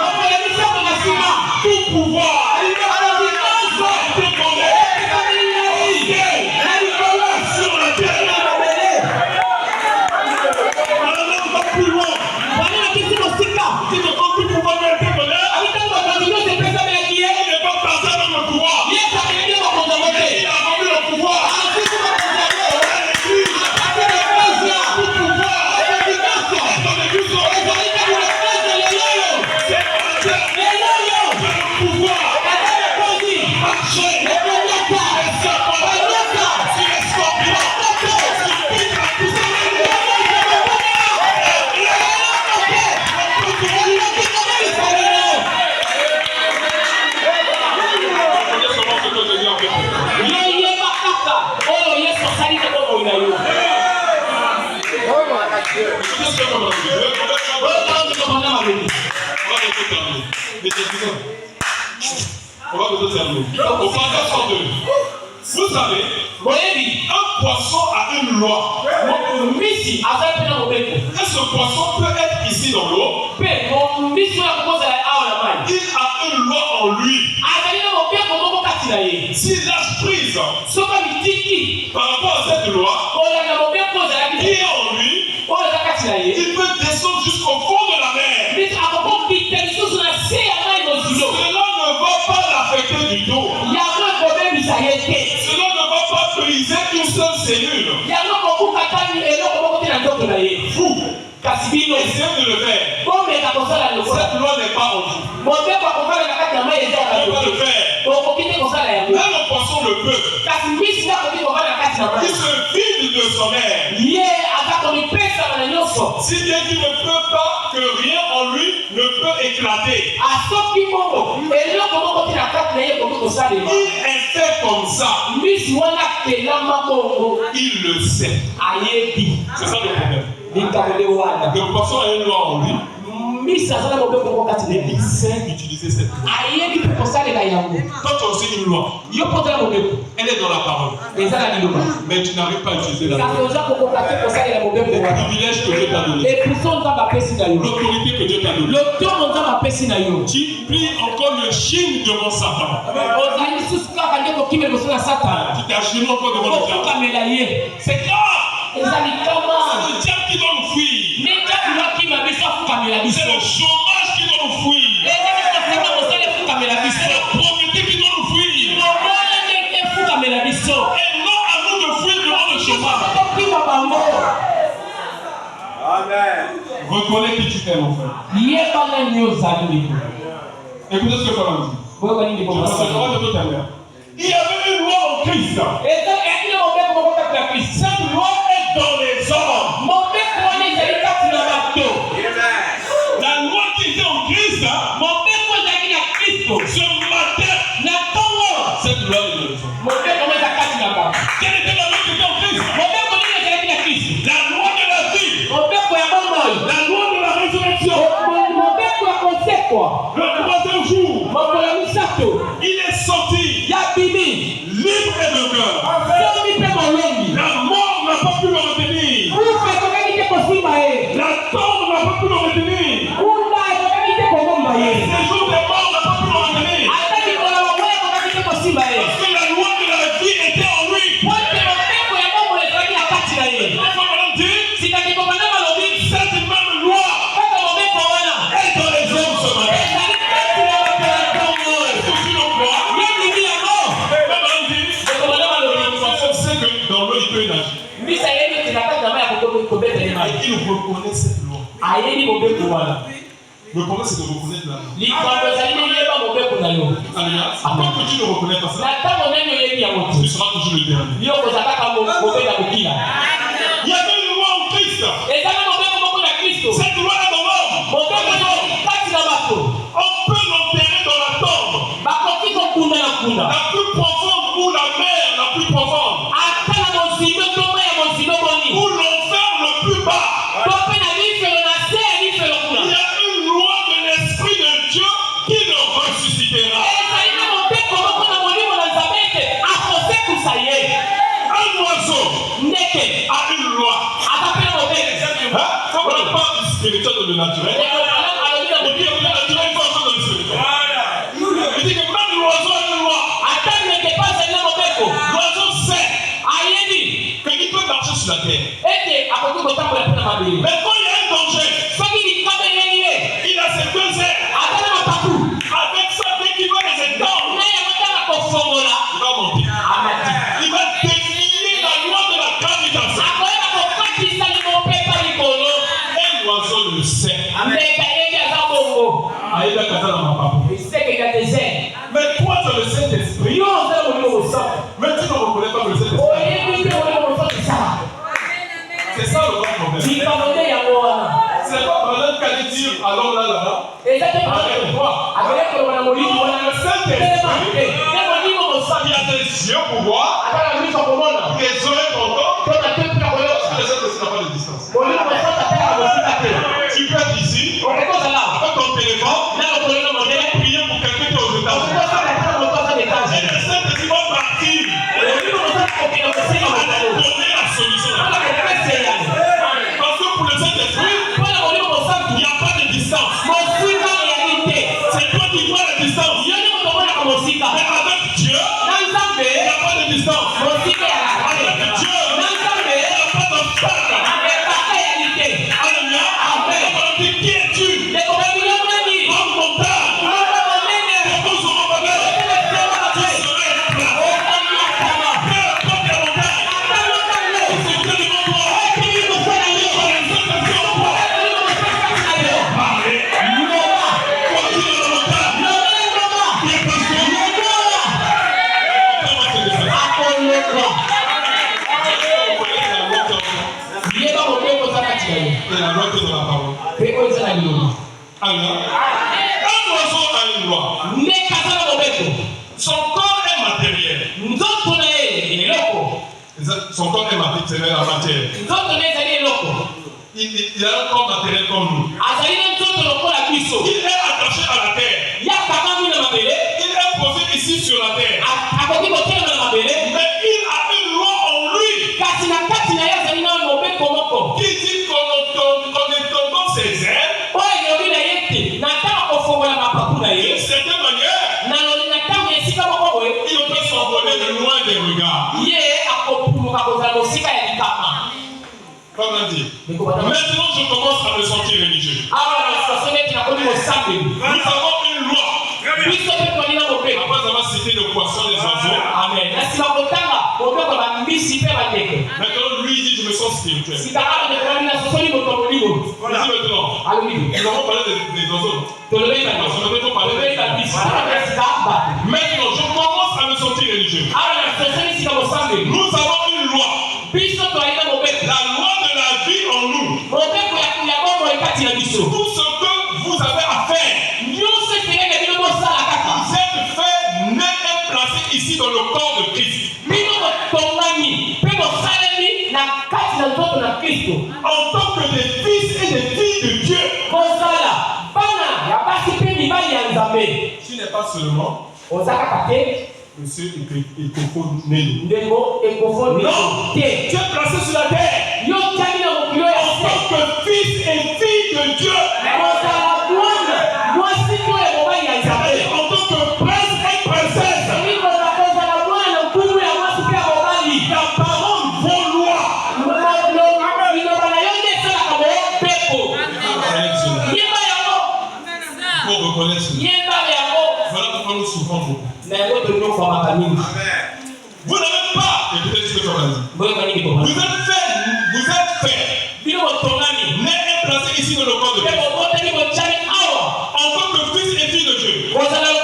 A: tout pouvoir a été condamné. Sur la terre. On va plus loin. Si tu prends tout pouvoir de la terre, il n'est pas passé dans le pouvoir. Il a rendu le pouvoir. On va bientôt terminer. Au passage 2. Vous savez, un poisson a une loi. Et ce poisson peut être ici dans l'eau. Il a une loi en lui. S'il lâche prise par rapport à cette loi qui est en lui, il peut descendre jusqu'au fond de la mer. Cela ne va pas l'affecter du tout. Cela ne va pas briser une seule cellule. Vous, essayez de le faire. Cette loi n'est pas en vous. On ne peut pas le faire. Là, le poisson le peut. Il se vide de son air. Si bien qu'il ne peut pas, que rien en lui ne peut éclater. Il est fait comme ça. Il le sait. C'est ça le problème. Le poisson a une loi en lui. Il sait utiliser cette loi. Quand tu as aussi une loi, elle est dans la parole. Mais tu n'arrives pas à utiliser la loi. Les privilèges que Dieu t'a donné. L'autorité que Dieu t'a donnée. Tu plies encore le chine devant Satan. Tu t'achètes encore devant le diable. C'est grave. C'est le diable qui doit nous fuir. C'est le chômage qui doit nous fuir. C'est la pauvreté qui doit nous fuir. Reconnais qui tu es, mon frère. Écoutez ce que Paul dit. Il y avait une loi en Christ. Cette loi est dans les hommes. La loi qui était en Christ, ce matin, cette loi est dans les hommes. Quelle était la loi qui était en Christ? La loi de la vie. La loi de la résurrection. Le troisième jour, il est sorti libre et de cœur. La mort n'a pas pu le retenir. La tombe n'a pas pu le retenir. Le séjour des morts n'a pas pu le retenir. Parce que la loi de la vie était en lui. Cette même loi est dans les hommes ce matin. Est-ce que tu le crois? C'est que dans l'eau il peut nager. Il reconnaît cette loi. Le problème c'est de reconnaître la loi. Alléluia. Tant que tu ne reconnais pas ça, tu seras toujours le dernier. Il y avait une loi en Christ. Cette loi est dans l'homme. On peut l'enterrer dans la tombe. La plus profonde ou la mer la plus profonde. Ou l'enfer le plus bas. Il y a une loi de l'Esprit de Dieu qui le ressuscitera. Un oiseau a une loi. On ne parle du spirituel de le naturel. Et puis le naturel il faut entendre le spirituel. Il dit que même l'oiseau a une loi. L'oiseau sait qu'il peut marcher sur la terre. Mais quand il y a un danger, il a ses deux ailes. Avec ça, dès qu'il va les étendre, il va monter. Il va défier la loi de la gravitation. Et l'oiseau le sait. Mais toi, tu as le Saint-Esprit. Mais tu ne reconnais pas le Saint-Esprit. C'est ça le vrai problème. C'est pas pendant qu'elle dit alors là. Arrête-toi. Le Saint-Esprit, il y a des yeux pour voir, des oreilles pour entendre. Parce que le Saint-Esprit n'a pas de distance. Tu peux être ici, avec ton téléphone, prier pour quelqu'un qui est aux États-Unis. Et le Saint-Esprit va partir. Il va donner la solution. Parce que pour le Saint-Esprit, il n'y a pas de distance. C'est toi qui vois la distance. Mais avec Dieu, il n'y a pas de distance. Avec Dieu, il n'y a pas d'obstacle. Alléluia. Qui es-tu? Comme montagne. Comme Zorobabel. Tu serais la place. Peu importe la montagne. C'est que devant toi. C'est la loi qui est dans la parole. Alors, un oiseau a une loi. Son corps est matériel. Son corps est matériel, la matière. Il a un corps matériel comme nous. Il est attaché à la terre. Il est posé ici sur la terre. Mais il a une loi en lui qui dit qu'en étendant ses ailes, d'une certaine manière, il peut s'envoler de loin des regards. Comme on dit. Maintenant, je commence à me sentir religieux. Nous avons une loi. Après avoir cité le poisson, les oiseaux.
B: Amen.
A: Maintenant, lui dit je me sens spirituel. Dis maintenant, Nous avons parlé des oiseaux. Maintenant, je commence à me sentir religieux. Nous avons une loi. La loi de la vie en nous. Tout ce que vous avez à faire, vous êtes fait, né et placé ici dans le corps de Christ. En tant que des fils et des filles de Dieu. Tu n'es pas seulement monsieur Ekofo-Nelo. Non, tu es placé sur la terre. En tant que fils et fille de Dieu. En tant que prince et princesse. Ta parole vaut loi. Pour reconnaître cela. Voilà pourquoi nous souffrons beaucoup. Vous n'avez pas, et peut-être ce que tu as dit. Vous êtes fait. Né et placé ici dans le corps de Dieu. En tant que fils et fille de Dieu. Vous n'avez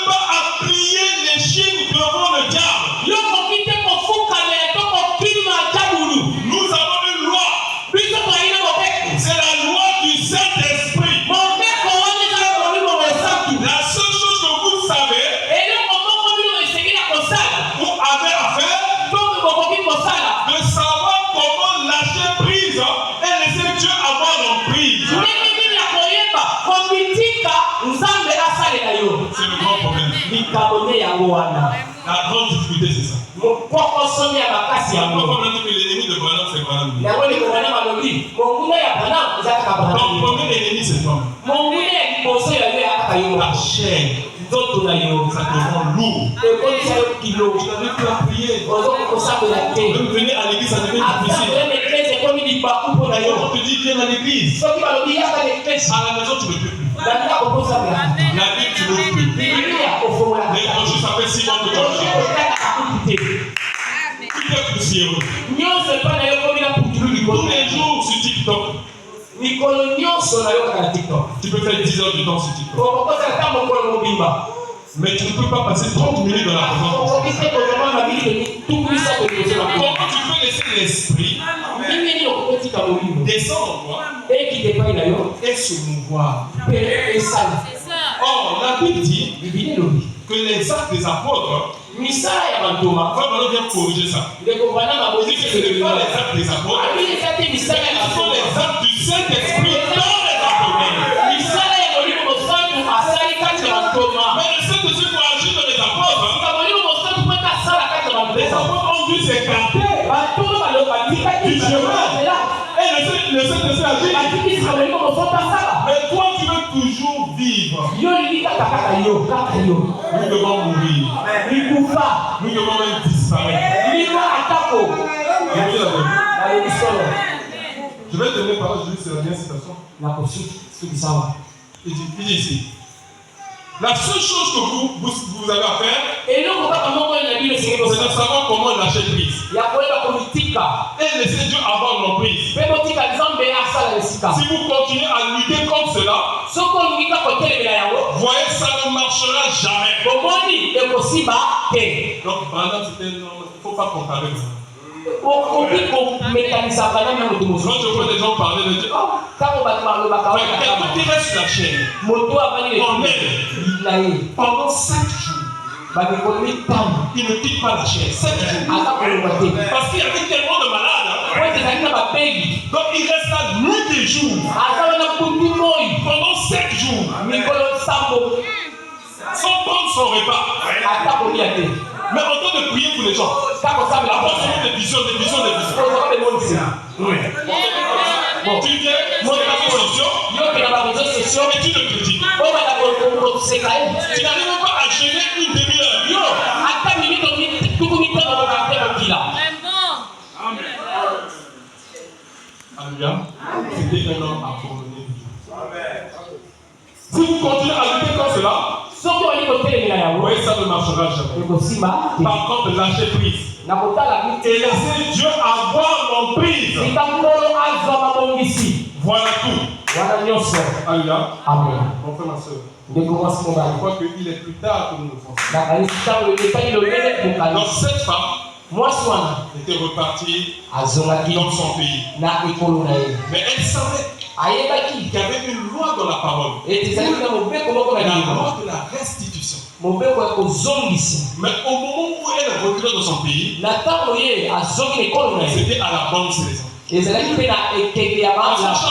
A: pas à plier les chines devant le diable. Nous avons une loi. C'est la loi du Saint-Esprit. La seule chose que vous savez, vous avez à faire, de savoir comment lâcher prise et laisser Dieu avoir l'emprise. C'est le grand problème. La grande difficulté, c'est ça. Pourquoi on a dit que l'ennemi de Branham, c'est Branham? Ton premier ennemi, c'est toi. La chair, ça te rend lourd. Tu n'arrives plus à prier. Même venir à l'église, ça devient difficile. On te dit viens à l'église. À la maison, tu ne peux plus. La Bible, tu ne peux plus. L'évangile, ça fait 6 mois que tu as fait. Qui est poussiéreux? Tous les jours sur TikTok. Tu peux faire 10 heures de temps sur TikTok. Mais tu ne peux pas passer 30 minutes dans la présence. Comment tu peux laisser l'esprit descendre en toi et se mouvoir? Or, la Bible dit que les actes des apôtres, Vraiment bien corriger ça. Il dit que ce n'est pas les actes des apôtres, mais ce sont les actes du Saint-Esprit dans les apôtres. Mais le Saint-Esprit pour agir dans les apôtres, les apôtres ont dû s'écarter du chemin. Et le Saint-Esprit agit. Mais toi, tu veux toujours vivre. Nous devons mourir. Nous devons même disparaître. Je vais donner parole juste sur la dernière citation. Il dit ici. La seule chose que vous avez à faire, c'est de savoir comment lâcher prise. Et laisser Dieu avoir l'emprise. Si vous continuez à lutter contre cela, voyez, ça ne marchera jamais. Donc, Branham, c'était il ne faut pas comparer. Quand je vois des gens parler, je dis, quelqu'un qui reste sur la chaîne, pendant 7 jours, il ne quitte pas la chaîne. 7 jours. Parce qu'il y avait tellement de malades. Donc il reste là nuit et jour. Pendant 7 jours. Sans prendre son repas. Mais en train de prier pour les gens. Après, des visions. Oui. Bon, tu viens sur les réseaux sociaux et tu le critiques. Tu n'arrives pas à gêner une demi-heure. Alléluia. C'était un homme abandonné. Si vous continuez à lutter comme cela, Oui, ça ne marchera jamais. Par contre, lâcher prise. Et laisser Dieu avoir l'emprise. Voilà tout. Alléluia.
B: Amen.
A: Mon frère, ma soeur. Je crois qu'il est plus tard que nous le pensons. Donc cette femme était repartie dans son pays. Mais elle savait qu'il y avait une loi dans la parole. La loi de la restitution. Mais au moment où elle retournait dans son pays, c'était à la bonne saison. Chaque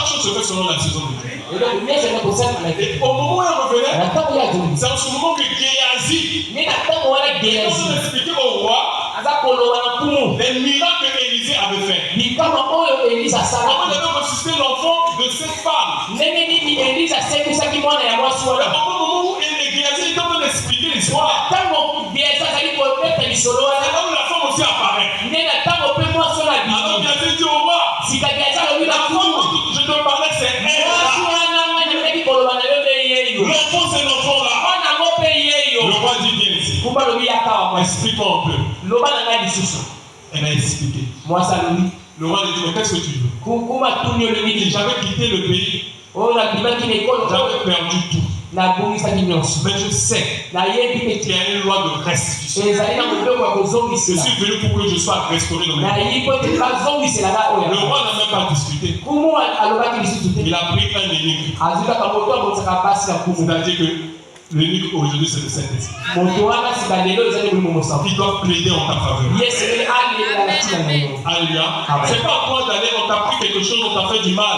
A: chose se fait selon la saison de Dieu. Et au moment où elle revenait, c'est en ce moment que Géasi expliquait au roi les miracles que Élisée avait fait. Comment il avait ressuscité l'enfant de cette femme. Au moment où Géasi était en train d'expliquer l'histoire, c'est là où la femme aussi apparaît. Alors Géasi dit au roi, la femme dont je te parlais, c'est elle. L'enfant, c'est l'enfant là. Le roi dit bien ici. Explique-moi un peu. Elle a expliqué. Le roi lui dit, mais qu'est-ce que tu veux? J'avais quitté le pays. J'avais perdu tout. Mais je sais qu'il y a une loi de restitution. Je suis venu pour que je sois restauré dans ma vie. Le roi n'a même pas discuté. Il a pris un énigme. C'est-à-dire que l'eunuque aujourd'hui c'est le Saint-Esprit. Ils doivent plaider en ta faveur. Alléluia. C'est pas à toi d'aller, on t'a pris quelque chose, on t'a fait du mal.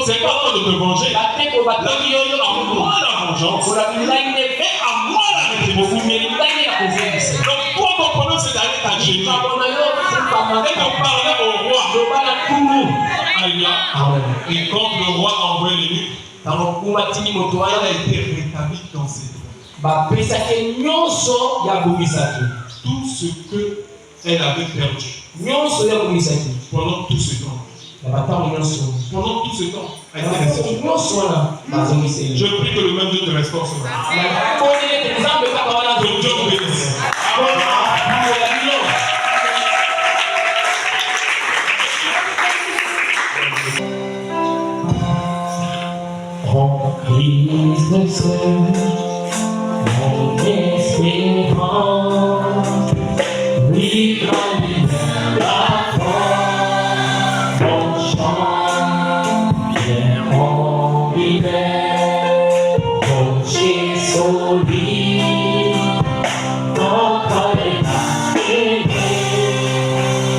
A: C'est pas à toi de te venger. La vie est à moi la vengeance. Et à moi la rétribution. Donc toi ton problème c'est d'aller t'agir. Et de parler au roi. Alléluia. Et quand le roi a envoyé l'eunuque, elle a été rétablie dans ses droits. Tout ce qu'elle avait perdu pendant tout ce temps. Pendant tout ce temps, elle a été restaurée. Je prie que le même Dieu te restaure ce matin. Que Dieu vous bénisse.
B: Remplis de ce mon espérance, livre la foi, mon chant, bien en hiver, rocher solide, encore les mains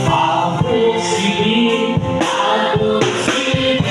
B: à poursuivre, à poursuivre.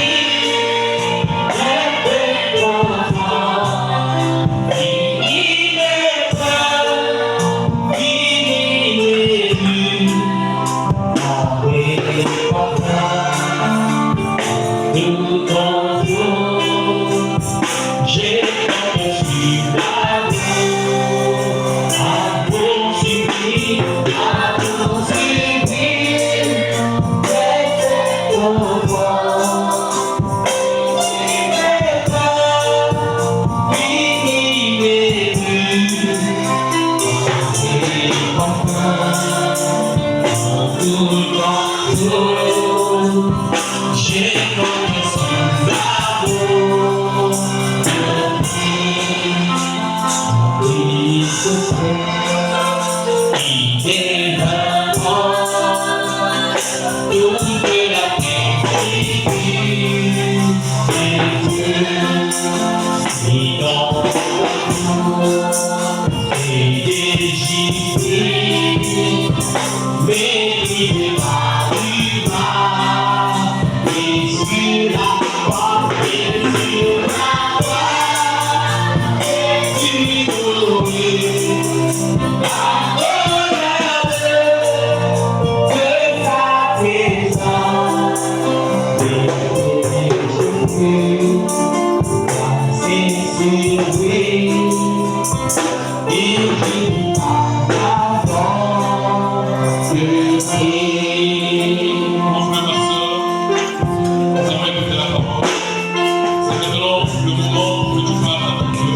A: Le moment où tu parles à ton Dieu,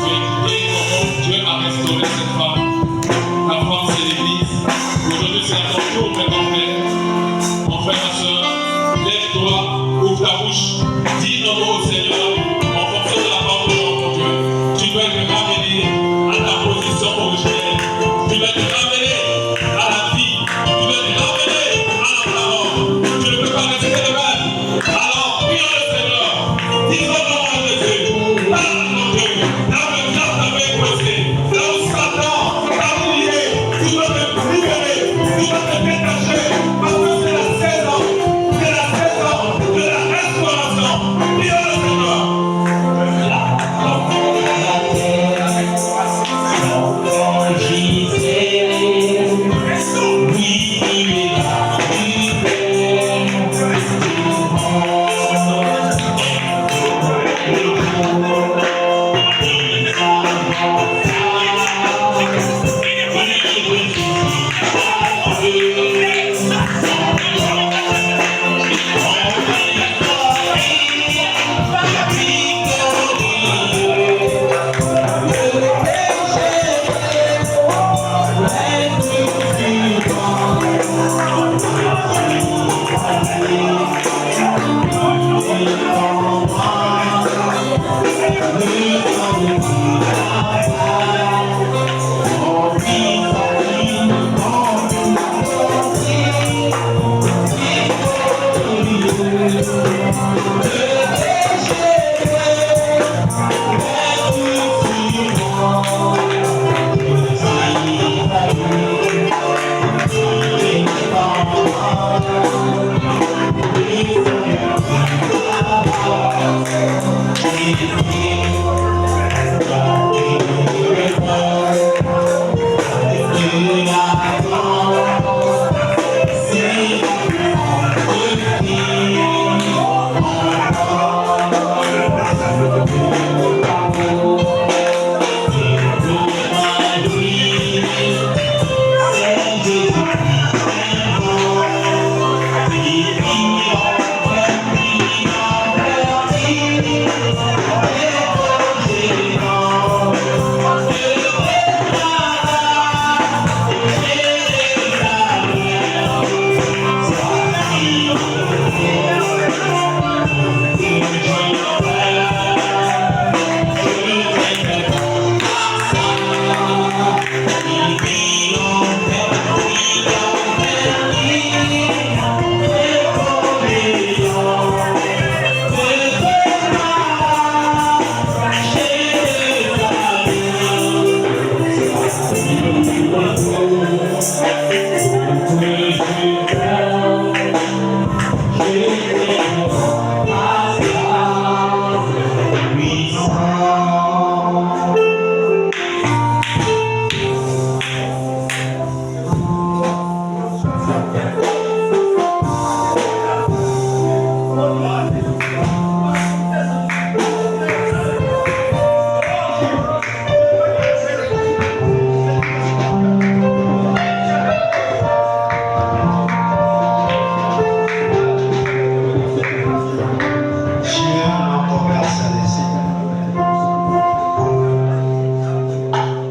A: tu es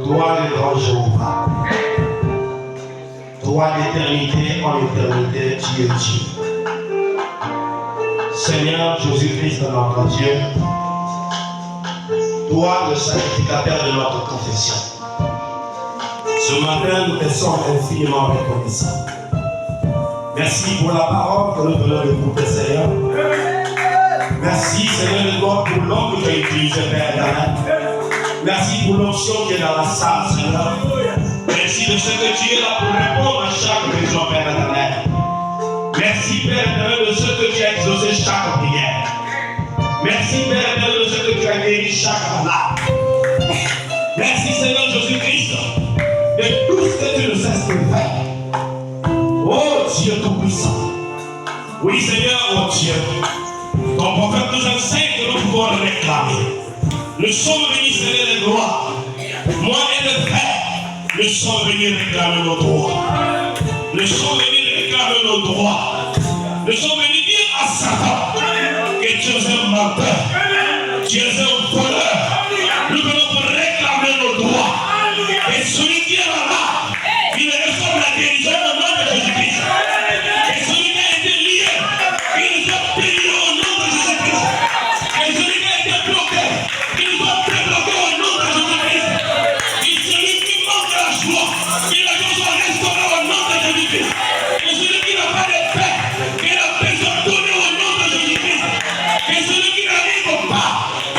C: Toi le grand Jéhovah, toi d'éternité en éternité, tu es Dieu. Seigneur Jésus-Christ, notre Dieu, toi le sacrificateur de notre confession. Ce matin, nous te sommes infiniment reconnaissants. Merci pour la parole que nous venons d'écouter, Seigneur. Merci, Seigneur de gloire, pour l'homme que tu as utilisé, Père éternel. Merci pour l'onction qui est dans la salle, Seigneur. Merci de ce que tu es là pour répondre à chaque besoin, Père éternel. Merci, Père éternel, de ce que tu as exaucé chaque prière. Merci, Père éternel, de ce que tu as guéri chaque malade. Merci, Seigneur Jésus-Christ, de tout ce que tu ne cesses de faire. Oh Dieu Tout-Puissant. Oui, Seigneur, oh Dieu. Ton prophète nous enseigne que nous pouvons le réclamer. Nous sommes venus, Seigneur de gloire. Moi et le Père, nous sommes venus réclamer nos droits. Nous sommes venus réclamer nos droits. Nous sommes venus dire à Satan que tu es un menteur, tu es un voleur. Nous venons pour réclamer nos droits. Et celui qui est là, il reçoit la guérison au nom de Jésus-Christ. Et celui qui a été lié, il soit délié au nom de Jésus-Christ. Et celui qui a été bloqué, il soit débloqué au nom de Jésus-Christ. Et celui qui manque de la joie, il a besoin de restaurer au nom de Jésus-Christ. Et celui qui n'a pas de paix, il a besoin de donner au nom de Jésus-Christ. Et celui qui n'arrive pas,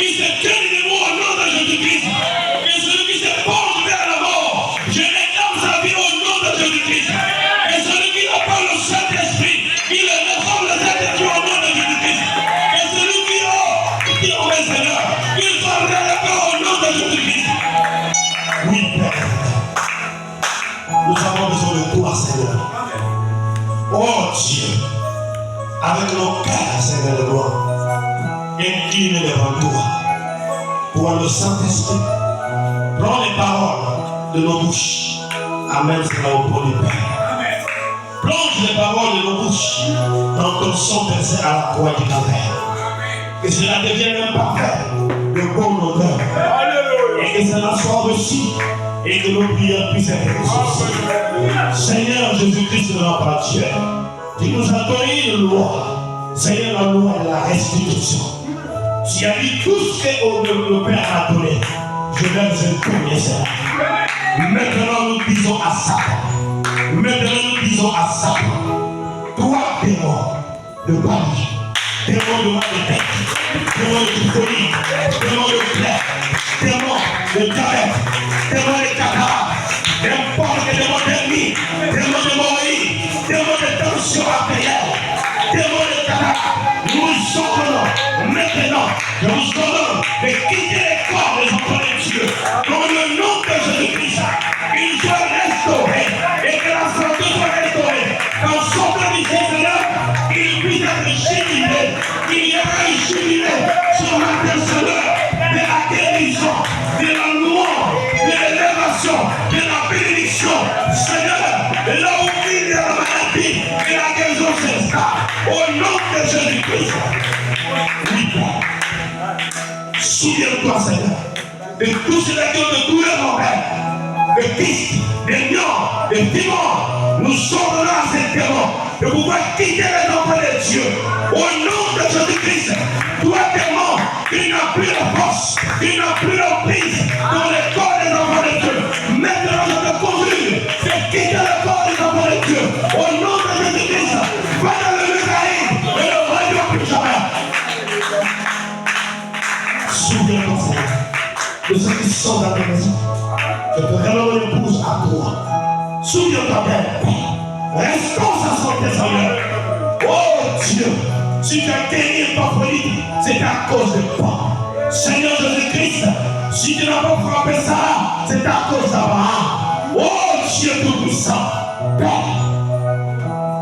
C: il se tient de nous au nom de Jésus-Christ. Et celui qui se porte vers la mort, je réclame sa vie au nom de Jésus-Christ. Et celui qui n'a pas le Saint-Esprit, il réclame le Saint-Esprit au nom de Jésus-Christ. Et celui qui dit au Seigneur, il soit réellement au nom de Jésus-Christ. Oui, Père. Nous avons besoin de toi, Seigneur. Oh Dieu, avec nos cœurs, Seigneur de gloire, incline devant toi. Pour le Saint-Esprit, prends les paroles de nos bouches. Amen, cela au nom du Père. Plonge les paroles de nos bouches dans ton sang versé à la croix du Calvaire. Que cela devienne un parfum de bonne odeur. Et que cela soit reçu et que nos prières puissent être exaucées. Seigneur Jésus-Christ de notre Dieu, tu nous as donné une loi. Seigneur, la loi est la restitution. Tu as dit tout ce que le Père a donné. Je vais vous donner cela. Maintenant nous disons à Satan. Maintenant nous disons à Satan. Toi, démon de Paris, démon de Malétech, démon de folie, démon de plaie, démon de diabète, démon de cataracte, n'importe quel démon d'ennemi, démon de Moïse, démon de tension artérielle, démon de cataracte, nous ordonnons maintenant, je vous ordonne de quitter les corps des enfants de Dieu, dans le nom de Jésus-Christ, qu'ils soient restaurés et que la santé soit restaurée. Quand son corps du Seigneur, il puisse être jubilé, il y aura un jubilé sur la Seigneur, de la guérison, de la louange, de l'élévation, de la bénédiction. Seigneur, là où il y a la maladie, et la guérison s'installe. Au nom de Jésus-Christ. Oui, Père. Souviens-toi, Seigneur, de tous ceux qui ont de douleurs en Père, de pistes, des lions, des démons. Nous sommes là à ces démons de pouvoir quitter les enfants de Dieu. Au nom de Jésus-Christ, toi, démon, il n'a plus de force, il n'a plus d'emprise dans le corps des enfants de Dieu. Maintenant, je te conjure de quitter le corps des enfants de Dieu. Au nom de Jésus-Christ, va dans le Mécaïne et ne reviens plus jamais. Souviens-toi, Seigneur, de ceux qui sont dans ta maison. Je te révèle une épouse à toi. Souviens-toi d'elle. Restons sa santé, Seigneur. Oh Dieu, si tu as gagné ta folie, c'est à cause de toi. Seigneur Jésus-Christ, si tu n'as pas frappé ça, c'est à cause d'Abraham. Oh Dieu Tout-Puissant, Père,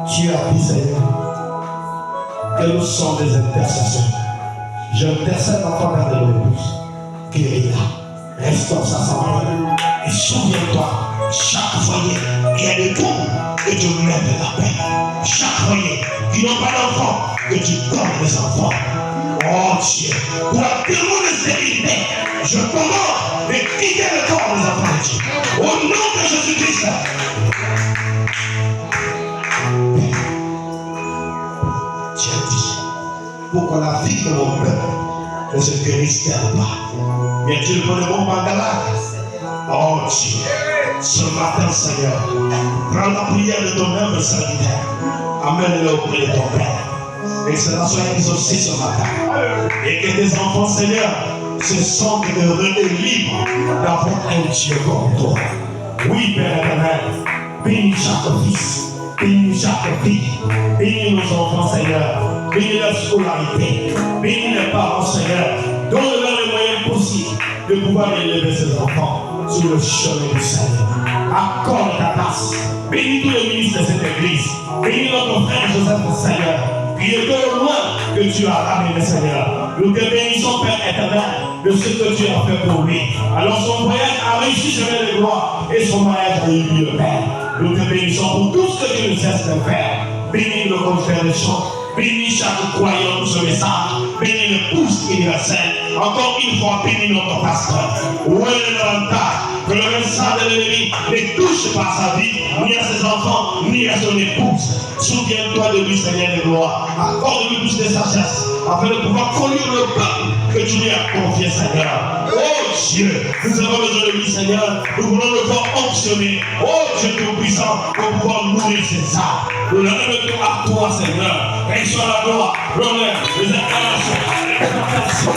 C: tu as dit, Seigneur, que nous sommes des intercesseurs. J'intercède en faveur de l'épouse. Guéris-la, restaure sa santé. Et souviens-toi, chaque foyer qui a des troubles, que tu mets de la paix. Chaque foyer qui n'a pas d'enfants, que tu donnes des enfants. Oh Dieu, pour la démon de stérilité, je commande de quitter le corps des enfants. Dieu. Au nom de Jésus-Christ. Tu as dit, pour que la vie de mon peuple ne se guérisse pas. Mais Dieu, pour le bon bagala. Oh Dieu, ce matin, Seigneur, prends la prière de ton œuvre sanitaire. Amène-le auprès de ton Père. Et que cela soit exaucé ce matin. Et que tes enfants, Seigneur, se sentent heureux et libres d'avoir un Dieu comme toi. Oui, Père éternel, bénis chaque fils, bénis chaque fille, bénis nos enfants, Seigneur, bénis leur scolarité, bénis les parents, Seigneur, donne-leur les moyens possibles de pouvoir élever ses enfants sur le chemin du Seigneur. Accorde ta grâce, bénis tous les ministres de cette église, bénis notre frère Joseph, Seigneur, qui est de loin que tu as ramené, Seigneur. Nous te bénissons, Père éternel, de ce que tu as fait pour lui. Alors son voyage a réussi, chemin de gloire, et son mariage a eu lieu, Père. Nous te bénissons pour tout ce que tu ne cesses de faire. Bénis le confrère de chant, bénis chaque croyant de ce message, bénis l'épouse universelle. Encore une fois, bénis notre pasteur. Où est le avantage que le message de l'ennemi ne touche pas sa vie, ni à ses enfants, ni à son épouse. Souviens-toi de lui, Seigneur de gloire. Accorde-lui plus de sagesse, afin de pouvoir conduire le peuple que tu lui as confié, Seigneur. Oh Dieu, nous avons besoin de lui, Seigneur. Nous voulons le voir fonctionner. Oh Dieu tout-puissant, pour pouvoir nourrir ses âmes. Nous le remettons à toi, Seigneur. Et soit la gloire, l'honneur, les acclamations, les exaltations.